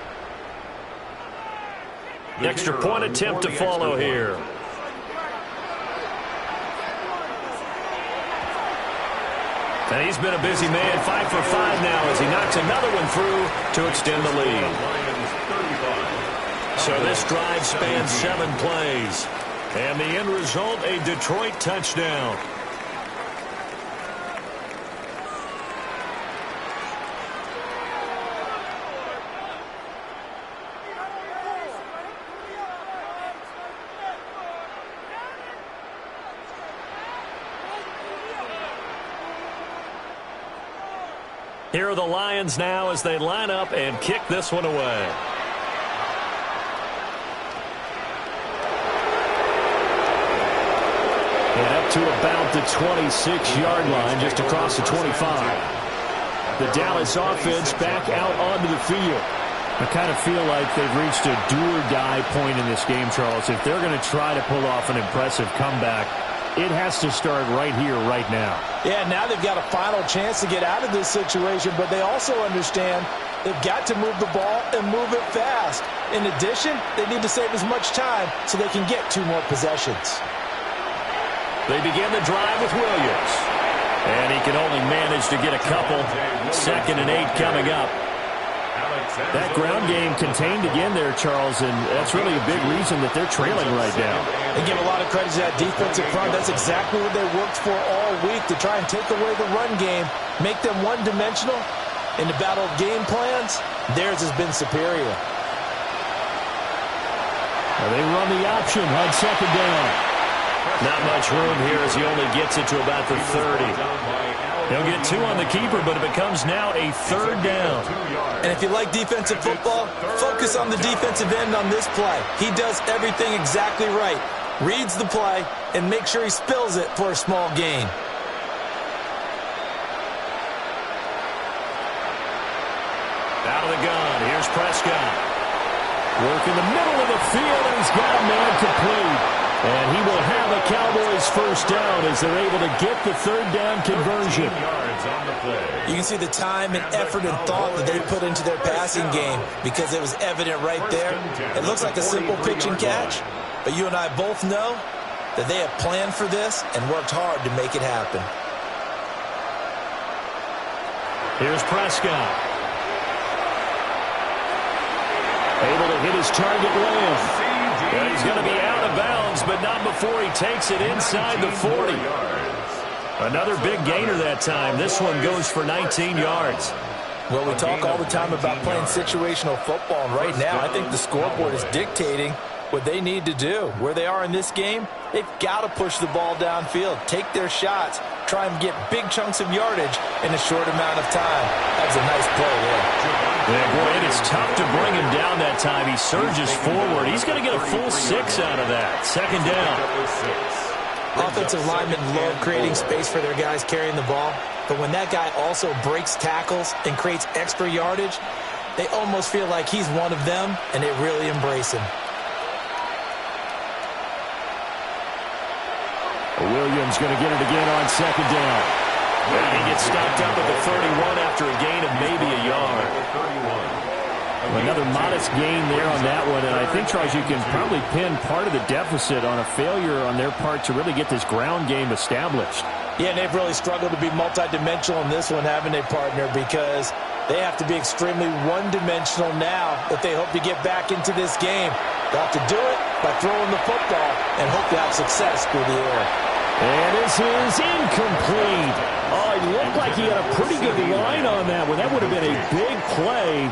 Extra point attempt to follow here. And he's been a busy man, 5 for 5 now as he knocks another one through to extend the lead. So this drive spans 7 plays. And the end result, a Detroit touchdown. Here are the Lions now as they line up and kick this one away. And up to about the 26-yard line, just across the 25. The Dallas offense back out onto the field. I kind of feel like they've reached a do-or-die point in this game, Charles. If they're going to try to pull off an impressive comeback, it has to start right here, right now. Yeah, now they've got a final chance to get out of this situation, but they also understand they've got to move the ball and move it fast. In addition, they need to save as much time so they can get 2 more possessions. They begin the drive with Williams. And he can only manage to get a couple. 2nd and 8 coming up. That ground game contained again there, Charles, and that's really a big reason that they're trailing right now. They give a lot of credit to that defensive front. That's exactly what they worked for all week, to try and take away the run game, make them one-dimensional. In the battle of game plans, theirs has been superior. Well, they run the option on 2nd down. Not much room here as he only gets it to about the 30. He'll get 2 on the keeper, but it becomes now a 3rd down. And if you like defensive football, focus on the defensive end on this play. He does everything exactly right. Reads the play and makes sure he spills it for a small gain. Out of the gun, here's Prescott. Work in the middle of the field, and he's got a man complete. And he will have a Cowboys first down as they're able to get the 3rd down conversion. You can see the time and effort and thought that they put into their passing game because it was evident right there. It looks like a simple pitch and catch, but you and I both know that they have planned for this and worked hard to make it happen. Here's Prescott. Able to hit his target Lamb. And he's going to be out of bounds, but not before he takes it inside the 40. Another big gainer that time. This one goes for 19 yards. Well, we talk all the time about playing situational football, and right now I think the scoreboard is dictating what they need to do. Where they are in this game, they've got to push the ball downfield, take their shots, try and get big chunks of yardage in a short amount of time. That was a nice play there. Yeah, boy, and it's tough to bring him down that time. He surges forward. He's going to get a full 6 out of that. Second down. Offensive linemen love creating space for their guys carrying the ball, but when that guy also breaks tackles and creates extra yardage, they almost feel like he's one of them, and they really embrace him. Williams going to get it again on second down. And he gets stopped up at the 31 after a gain of maybe a yard. Another modest gain there on that one, and I think, Charles, you can probably pin part of the deficit on a failure on their part to really get this ground game established. Yeah, and they've really struggled to be multidimensional in this one, haven't they, partner, because they have to be extremely one-dimensional now if they hope to get back into this game. They'll have to do it by throwing the football and hope to have success through the air. And this is incomplete. Oh, it looked like he had a pretty good line on that one. That would have been a big play,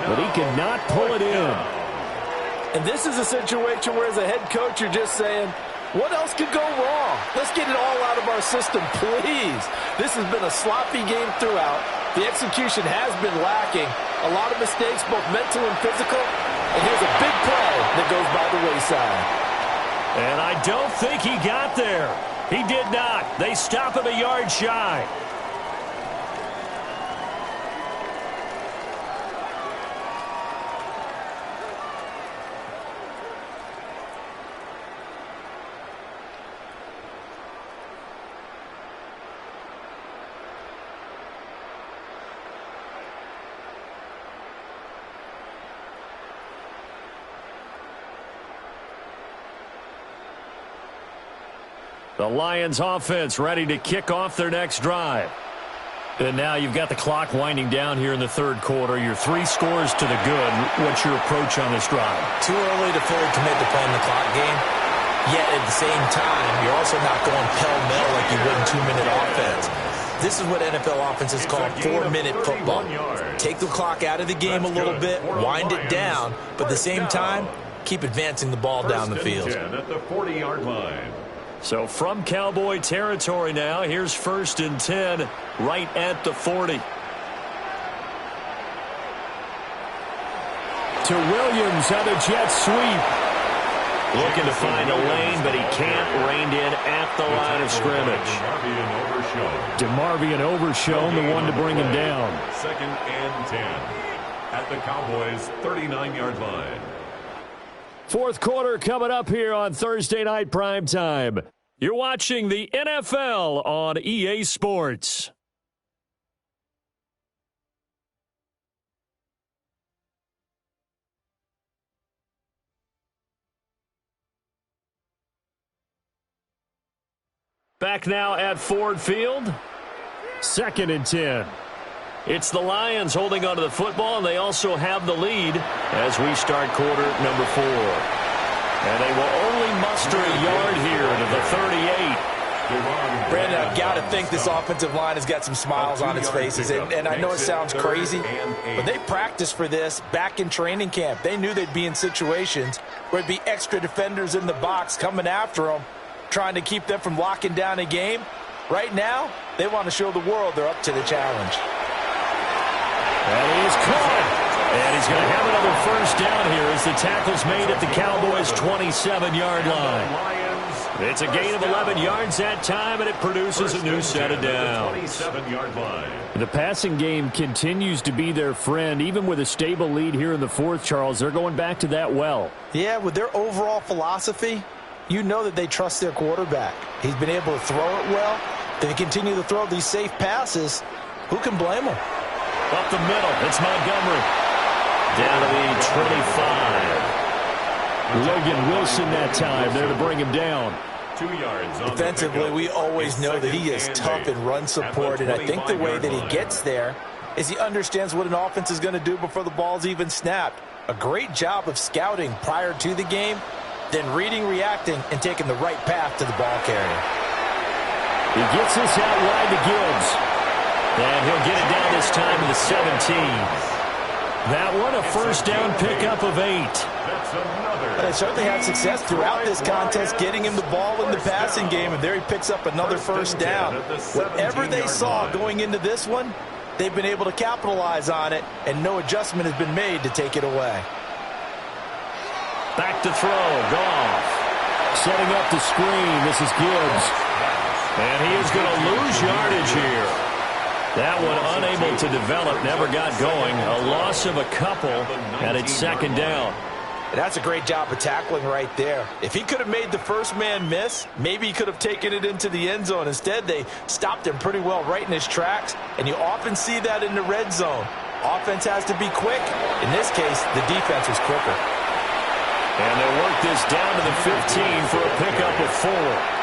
but he could not pull it in. And this is a situation where, as a head coach, you're just saying, what else could go wrong? Let's get it all out of our system, please. This has been a sloppy game throughout. The execution has been lacking. A lot of mistakes, both mental and physical. And here's a big play that goes by the wayside. And I don't think he got there. He did not. They stop him a yard shy. The Lions offense ready to kick off their next drive. And now you've got the clock winding down here in the third quarter. Your 3 scores to the good. What's your approach on this drive? Too early to fully commit to playing the clock game. Yet at the same time, you're also not going pell-mell like you would in 2-minute offense. This is what NFL offenses call 4-minute football. Take the clock out of the game a little bit, wind it down, but at the same time, keep advancing the ball down the field. At the 40-yard line. So from Cowboy territory now, here's 1st and 10 right at the 40. To Williams on a jet sweep. Looking to find a lane, but he can't rein in at the line of scrimmage. DeMarvion Overshown, the one to bring him down. 2nd and 10 at the Cowboys' 39-yard line. Fourth quarter coming up here on Thursday Night Primetime. You're watching the NFL on EA Sports. Back now at Ford Field. 2nd and 10. It's the Lions holding onto the football, and they also have the lead as we start quarter number 4. And they will only muster a yard here to the 38. Brandon, I've got to think this offensive line has got some smiles on its faces. And I know it sounds crazy, but they practiced for this back in training camp. They knew they'd be in situations where there'd be extra defenders in the box coming after them, trying to keep them from locking down a game. Right now, they want to show the world they're up to the challenge. And he is caught. And he's going to have another first down here as the tackle's made at the Cowboys' 27-yard line. It's a gain of 11 yards that time, and it produces a new set of downs. The passing game continues to be their friend. Even with a stable lead here in the fourth, Charles, they're going back to that well. Yeah, with their overall philosophy, you know that they trust their quarterback. He's been able to throw it well. If they continue to throw these safe passes, who can blame them? Up the middle, it's Montgomery. Down to the 25. Logan Wilson that time there to bring him down. 2 yards. Defensively, we always know that he is tough in run support, and I think the way that he gets there is he understands what an offense is going to do before the ball's even snapped. A great job of scouting prior to the game, then reading, reacting, and taking the right path to the ball carrier. He gets this out wide to Gibbs. And he'll get it down this time to the 17. That one, a first down pickup of 8. They certainly had success throughout this contest getting him the ball in the passing game, and there he picks up another first down. Whatever they saw going into this one, they've been able to capitalize on it, and no adjustment has been made to take it away. Back to throw, Goff. Setting up the screen, this is Gibbs. And he is going to lose yardage here. That one unable to develop, never got going. A loss of a couple, and it's second down. And that's a great job of tackling right there. If he could have made the first man miss, maybe he could have taken it into the end zone. Instead, they stopped him pretty well right in his tracks, and you often see that in the red zone. Offense has to be quick. In this case, the defense was quicker. And they'll work this down to the 15 for a pickup of 4.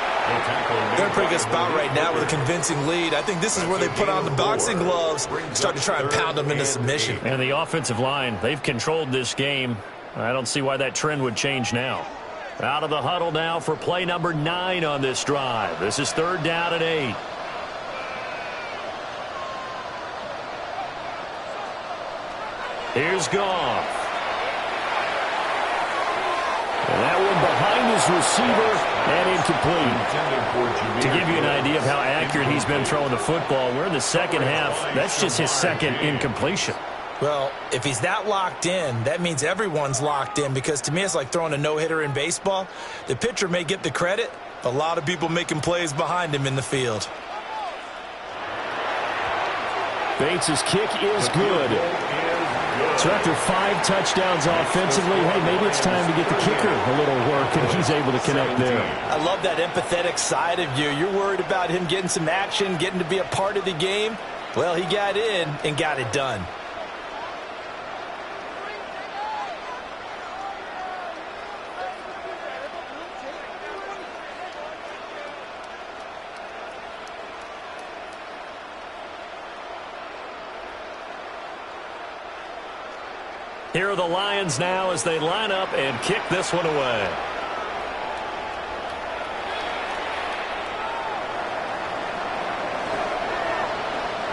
They're in a pretty good spot right now with a convincing lead. I think this is where they put on the boxing gloves, start to try and pound them into submission. And the offensive line, they've controlled this game. I don't see why that trend would change now. Out of the huddle now for play number 9 on this drive. This is third down and 8. Here's Goff. And that one behind his receiver and incomplete. To give you an idea of how accurate he's been throwing the football, we're in the second half. That's just his second incompletion. Well, if he's that locked in, that means everyone's locked in, because to me it's like throwing a no-hitter in baseball. The pitcher may get the credit, but a lot of people making plays behind him in the field. Bates' kick is good. So after 5 touchdowns offensively, hey, maybe it's time to get the kicker a little work, and he's able to connect there. I love that empathetic side of you. You're worried about him getting some action, getting to be a part of the game. Well, he got in and got it done. Here are the Lions now as they line up and kick this one away.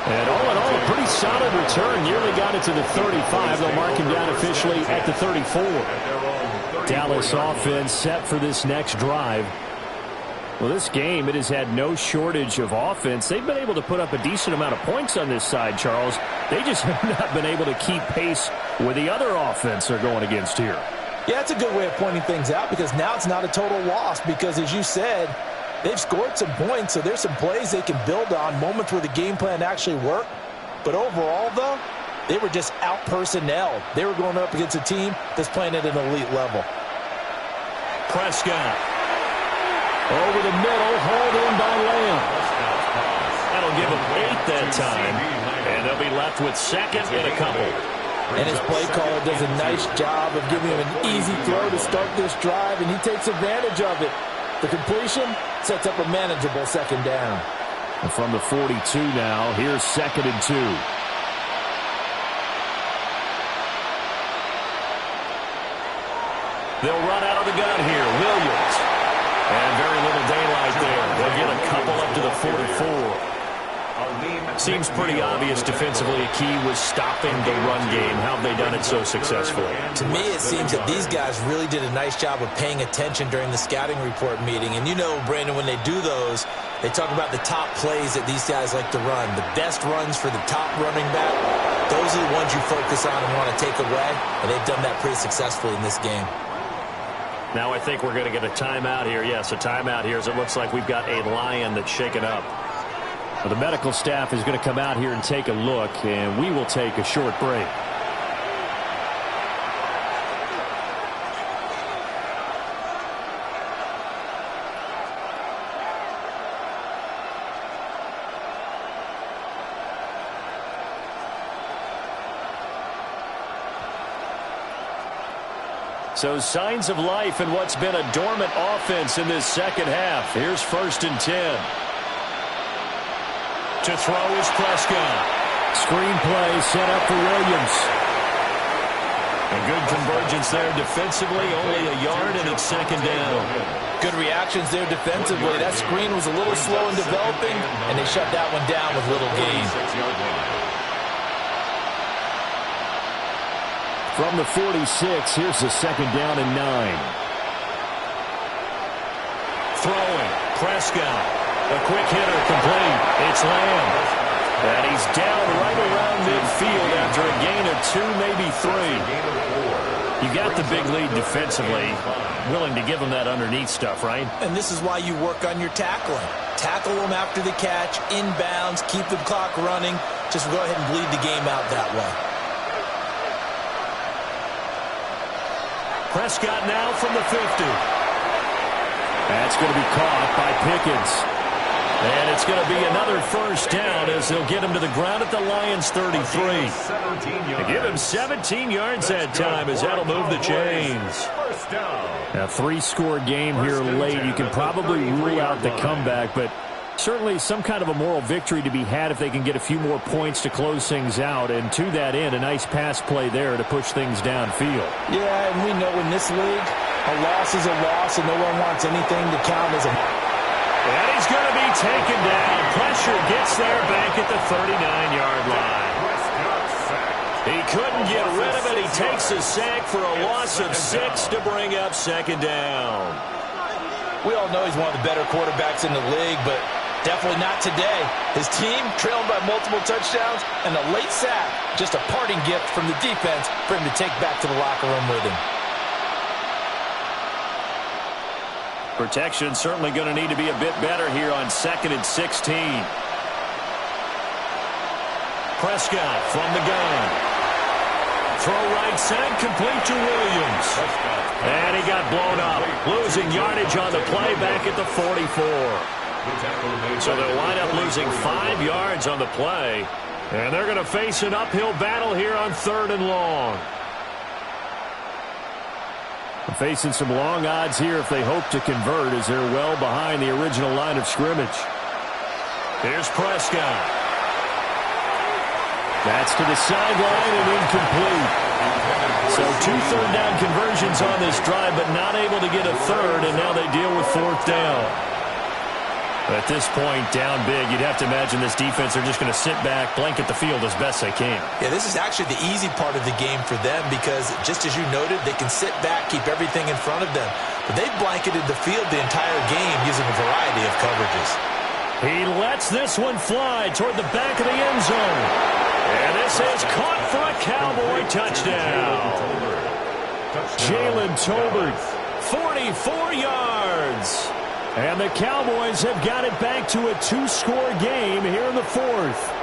And all in all, a pretty solid return. Nearly got it to the 35. They'll mark him down officially at the 34. Dallas offense set for this next drive. Well, this game, it has had no shortage of offense. They've been able to put up a decent amount of points on this side, Charles. They just have not been able to keep pace with the other offense they're going against here. Yeah, it's a good way of pointing things out, because now it's not a total loss, because as you said, they've scored some points, so there's some plays they can build on, moments where the game plan actually worked. But overall, though, they were just out-personnelled. They were going up against a team that's playing at an elite level. Prescott. Over the middle, hauled in by Lamb. That'll give them 8 that time. And they'll be left with second and a couple. And his play caller does a nice job of giving him an easy throw to start this drive, and he takes advantage of it. The completion sets up a manageable second down. And from the 42 now, here's second and 2. They'll run out of the gun here. Williams. And very little daylight there. They'll get a couple up to the 44. Seems pretty obvious defensively a key was stopping the run game. How have they done it so successfully? To me, it seems that these guys really did a nice job of paying attention during the scouting report meeting. And you know, Brandon, when they do those, they talk about the top plays that these guys like to run. The best runs for the top running back, those are the ones you focus on and want to take away. And they've done that pretty successfully in this game. Now I think we're going to get a timeout here. Yes, a timeout here as it looks like we've got a Lion that's shaken up. Well, the medical staff is going to come out here and take a look, and we will take a short break. So signs of life in what's been a dormant offense in this second half. Here's 1st and 10. To throw is Prescott. Screenplay set up for Williams. A good convergence there defensively, only a yard, and it's second down. Good reactions there defensively. That screen was a little slow in developing, and they shut that one down with little gain. From the 46, here's the second down and 9. Throwing, Prescott. A quick hitter, complete. It's Lamb. And he's down right around midfield after a gain of 2, maybe 3. You got the big lead defensively. Willing to give them that underneath stuff, right? And this is why you work on your tackling. Tackle them after the catch, inbounds, keep the clock running. Just go ahead and bleed the game out that way. Prescott now from the 50. That's going to be caught by Pickens. And it's going to be another first down as they'll get him to the ground at the Lions' 33. They give him 17 yards that time as that'll move the chains. A 3-score game here late. You can probably rule out the comeback, but certainly some kind of a moral victory to be had if they can get a few more points to close things out. And to that end, a nice pass play there to push things downfield. Yeah, and we know in this league, a loss is a loss, and no one wants anything to count as a... And he's going to be taken down. Pressure gets there back at the 39-yard line. He couldn't get rid of it. He takes a sack for a loss of 6 to bring up second down. We all know he's one of the better quarterbacks in the league, but definitely not today. His team trailing by multiple touchdowns, and a late sack, just a parting gift from the defense for him to take back to the locker room with him. Protection certainly going to need to be a bit better here on 2nd and 16. Prescott from the gun. Throw right side, complete to Williams. And he got blown up, losing yardage on the play back at the 44. So they'll wind up losing 5 yards on the play. And they're going to face an uphill battle here on 3rd and long. Facing some long odds here if they hope to convert as they're well behind the original line of scrimmage. Here's Prescott. That's to the sideline and incomplete. So 2 third-down conversions on this drive, but not able to get a third, and now they deal with 4th down. At this point, down big, you'd have to imagine this defense are just going to sit back, blanket the field as best they can. Yeah, this is actually the easy part of the game for them because, just as you noted, they can sit back, keep everything in front of them. But they've blanketed the field the entire game using a variety of coverages. He lets this one fly toward the back of the end zone. And this is caught for a Cowboy touchdown. Jalen Tolbert, 44 yards. And the Cowboys have got it back to a 2-score game here in the 4th.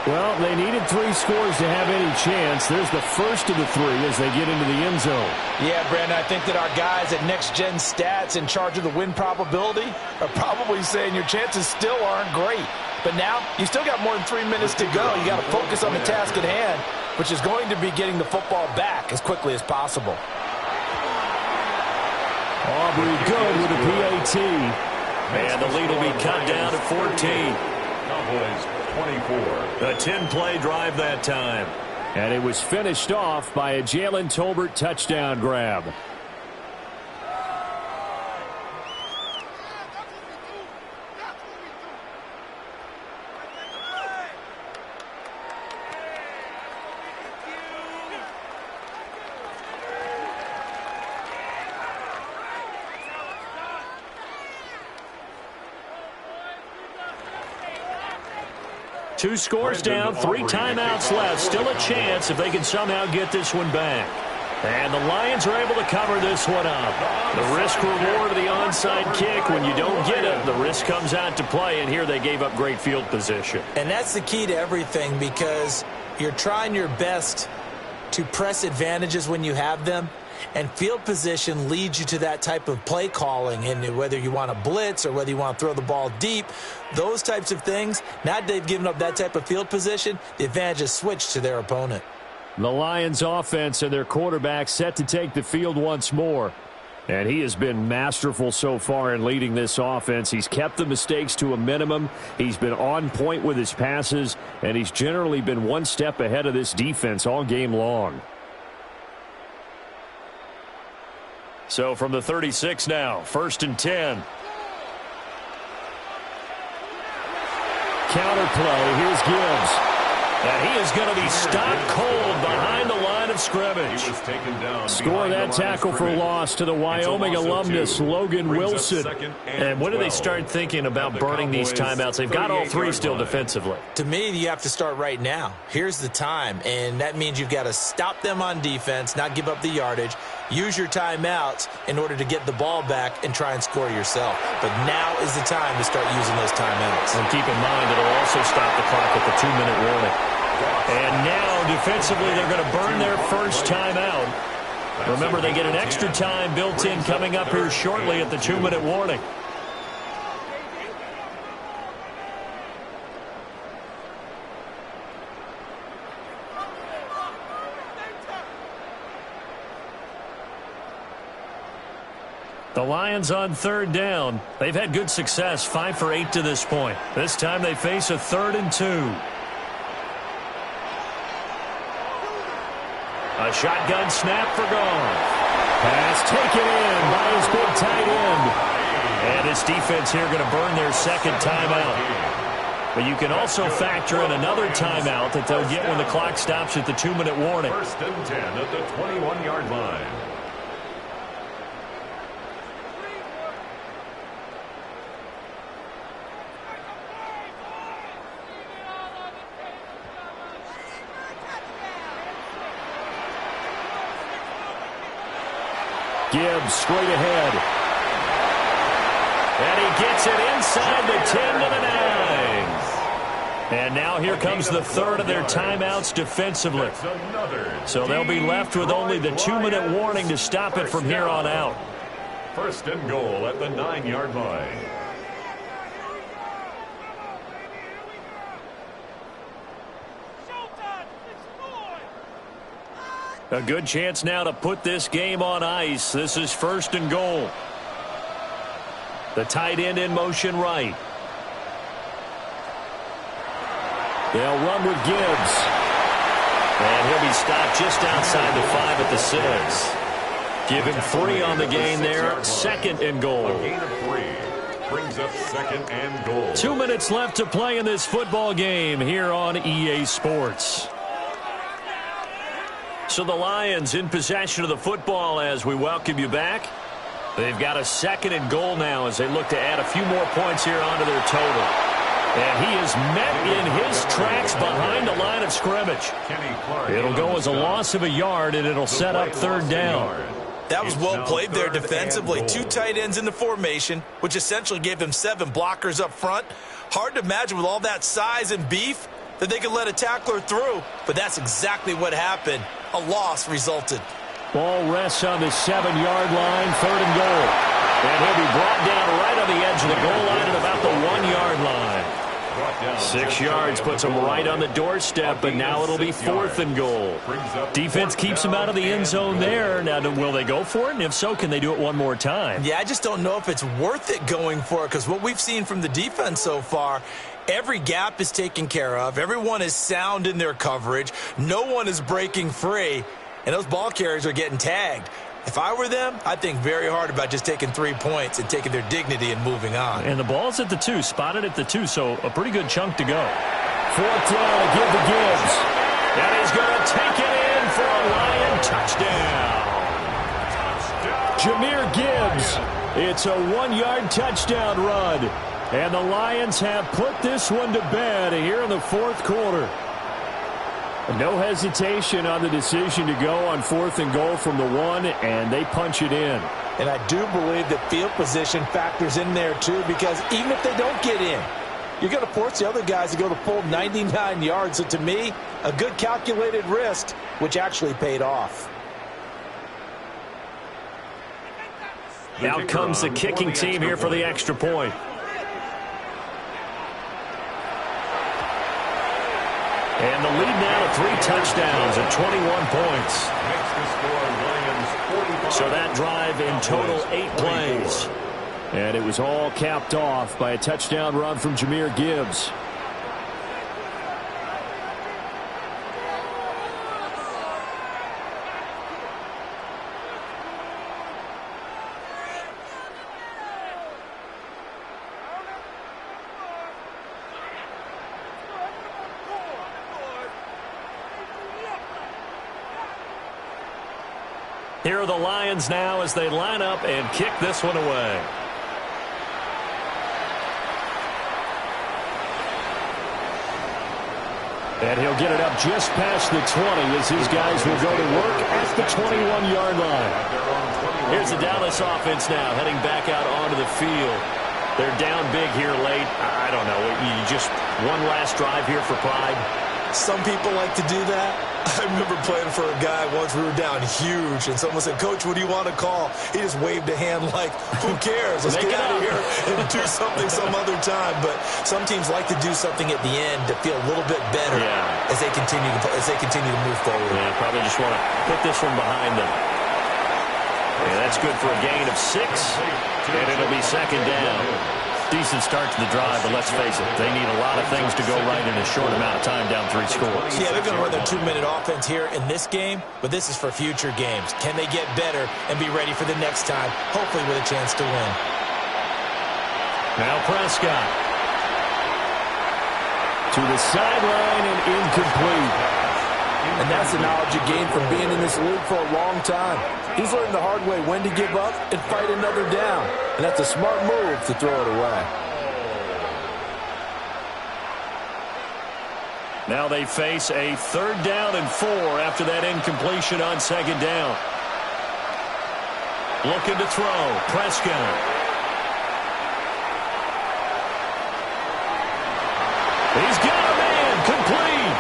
Well, they needed 3 scores to have any chance. There's the first of the 3 as they get into the end zone. Yeah, Brandon, I think that our guys at Next Gen Stats in charge of the win probability are probably saying your chances still aren't great. But now, you still got more than 3 minutes to go. You got to focus on the task at hand, which is going to be getting the football back as quickly as possible. Aubrey good with a PAT. And the lead will be cut down to 14. Cowboys 24. A 10-play drive that time. And it was finished off by a Jalen Tolbert touchdown grab. Two scores down, 3 timeouts left. Still a chance if they can somehow get this one back. And the Lions are able to cover this one up. The risk-reward of the onside kick, when you don't get it, the risk comes out to play, and here they gave up great field position. And that's the key to everything because you're trying your best to press advantages when you have them, and field position leads you to that type of play calling. And whether you want to blitz or whether you want to throw the ball deep, those types of things, now that they've given up that type of field position, the advantage is switched to their opponent. The Lions offense and their quarterback set to take the field once more. And he has been masterful so far in leading this offense. He's kept the mistakes to a minimum. He's been on point with his passes, and he's generally been one step ahead of this defense all game long. So from the 36 now, 1st and 10. Counter play, here's Gibbs. And he is going to be stopped cold behind the line of scrimmage. Score that tackle for loss to the Wyoming alumnus, Logan Wilson. And when do they start thinking about burning these timeouts? They've got all three still defensively. To me, you have to start right now. Here's the time, and that means you've got to stop them on defense, not give up the yardage, use your timeouts in order to get the ball back and try and score yourself. But now is the time to start using those timeouts. And keep in mind, it'll also stop the clock at the 2-minute warning. And now, defensively, they're going to burn their first timeout. Remember, they get an extra time built in coming up here shortly at the 2-minute warning. The Lions on 3rd down. They've had good success, 5 for 8 to this point. This time they face a 3rd and 2. A shotgun snap for Goff. Pass taken in by his big tight end. And his defense here going to burn their second timeout. But you can also factor in another timeout that they'll get when the clock stops at the 2-minute warning. 1st and 10 at the 21-yard line. Gibbs straight ahead. And he gets it inside the 10 to the 9. And now here comes the 3rd of their timeouts defensively. So they'll be left with only the 2-minute warning to stop it from here on out. 1st and goal at the 9-yard line. A good chance now to put this game on ice. This is 1st and goal. The tight end in motion right. They'll run with Gibbs. And he'll be stopped just outside the 5 at the 6. Give him 3 on the gain there. 2nd and goal. A gain of 3 brings up 2nd and goal. 2 minutes left to play in this football game here on EA Sports. So the Lions in possession of the football as we welcome you back. They've got a 2nd and goal now as they look to add a few more points here onto their total. And he is met in his tracks behind the line of scrimmage. It'll go as a loss of a yard, and it'll set up 3rd down. That was well played there defensively. 2 tight ends in the formation, which essentially gave them 7 blockers up front. Hard to imagine with all that size and beef that they could let a tackler through, but that's exactly what happened. A loss resulted. Ball rests on the 7-yard line, 3rd and goal. And he'll be brought down right on the edge of the goal line at about the 1-yard line. 6 yards puts him right on the doorstep, but now it'll be 4th and goal. Defense keeps him out of the end zone there. Now, will they go for it? And if so, can they do it one more time? Yeah, I just don't know if it's worth it going for it, because what we've seen from the defense so far, every gap is taken care of. Everyone is sound in their coverage. No one is breaking free, and those ball carriers are getting tagged. If I were them, I'd think very hard about just taking 3 points and taking their dignity and moving on. And the ball's at the 2, spotted at the 2, so a pretty good chunk to go. 4th down to give to Gibbs. And he's going to take it in for a Lion touchdown. Jahmyr Gibbs. It's a 1-yard touchdown run. And the Lions have put this one to bed here in the 4th quarter. No hesitation on the decision to go on 4th and goal from the 1, and they punch it in. And I do believe that field position factors in there too, because even if they don't get in, you're going to force the other guys to go the full 99 yards. So to me, a good calculated risk, which actually paid off. Out comes the kicking team here for the extra point. And the lead now to 3 touchdowns at 21 points. Makes the score Lions 45. So that drive in total 8 plays. And it was all capped off by a touchdown run from Jahmyr Gibbs. Here are the Lions now as they line up and kick this one away. And he'll get it up just past the 20 as his guys will go to work at the 21-yard line. Here's the Dallas offense now heading back out onto the field. They're down big here late. I don't know. You just one last drive here for pride. Some people like to do that. I remember playing for a guy once. We were down huge, and someone said, "Coach, what do you want to call?" He just waved a hand like, "Who cares? Let's get out of here and do something some other time." But some teams like to do something at the end to feel a little bit better as they continue to move forward. Yeah, probably just want to put this one behind them. Yeah, that's good for a gain of 6, and it'll be second down. Decent start to the drive, but let's face it, they need a lot of things to go right in a short amount of time down 3 scores. Yeah, they're going to run their 2-minute offense here in this game, but this is for future games. Can they get better and be ready for the next time, hopefully with a chance to win? Now Prescott. To the sideline and incomplete. And that's the knowledge you gain from being in this league for a long time. He's learned the hard way when to give up and fight another down. And that's a smart move to throw it away. Now they face a 3rd down and 4 after that incompletion on 2nd down. Looking to throw. Prescott. He's got a man. Complete.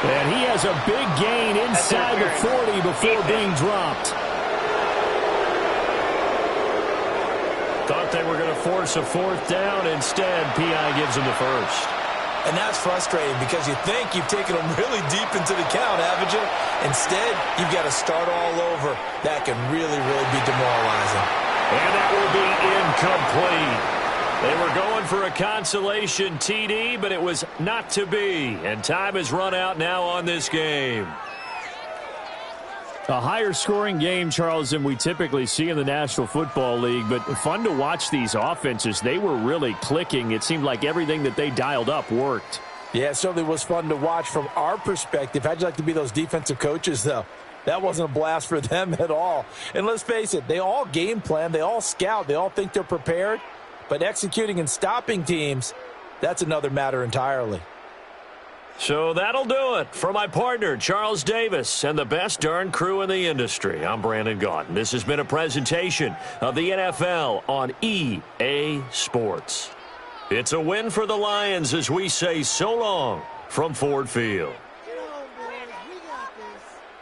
And he has a big gain inside the 40 before being dropped. Thought they were going to force a 4th down. Instead, P.I. gives them the first. And that's frustrating because you think you've taken them really deep into the count, haven't you? Instead, you've got to start all over. That can really, really be demoralizing. And that will be incomplete. They were going for a consolation TD, but it was not to be. And time has run out now on this game. A higher scoring game, Charles, than we typically see in the National Football League, but fun to watch these offenses. They were really clicking. It seemed like everything that they dialed up worked. Yeah, it certainly was fun to watch from our perspective. How'd you like to be those defensive coaches, though? That wasn't a blast for them at all. And let's face it, they all game plan, they all scout, they all think they're prepared. But executing and stopping teams, that's another matter entirely. So that'll do it for my partner, Charles Davis, and the best darn crew in the industry. I'm Brandon Gaudin. This has been a presentation of the NFL on EA Sports. It's a win for the Lions as we say so long from Ford Field.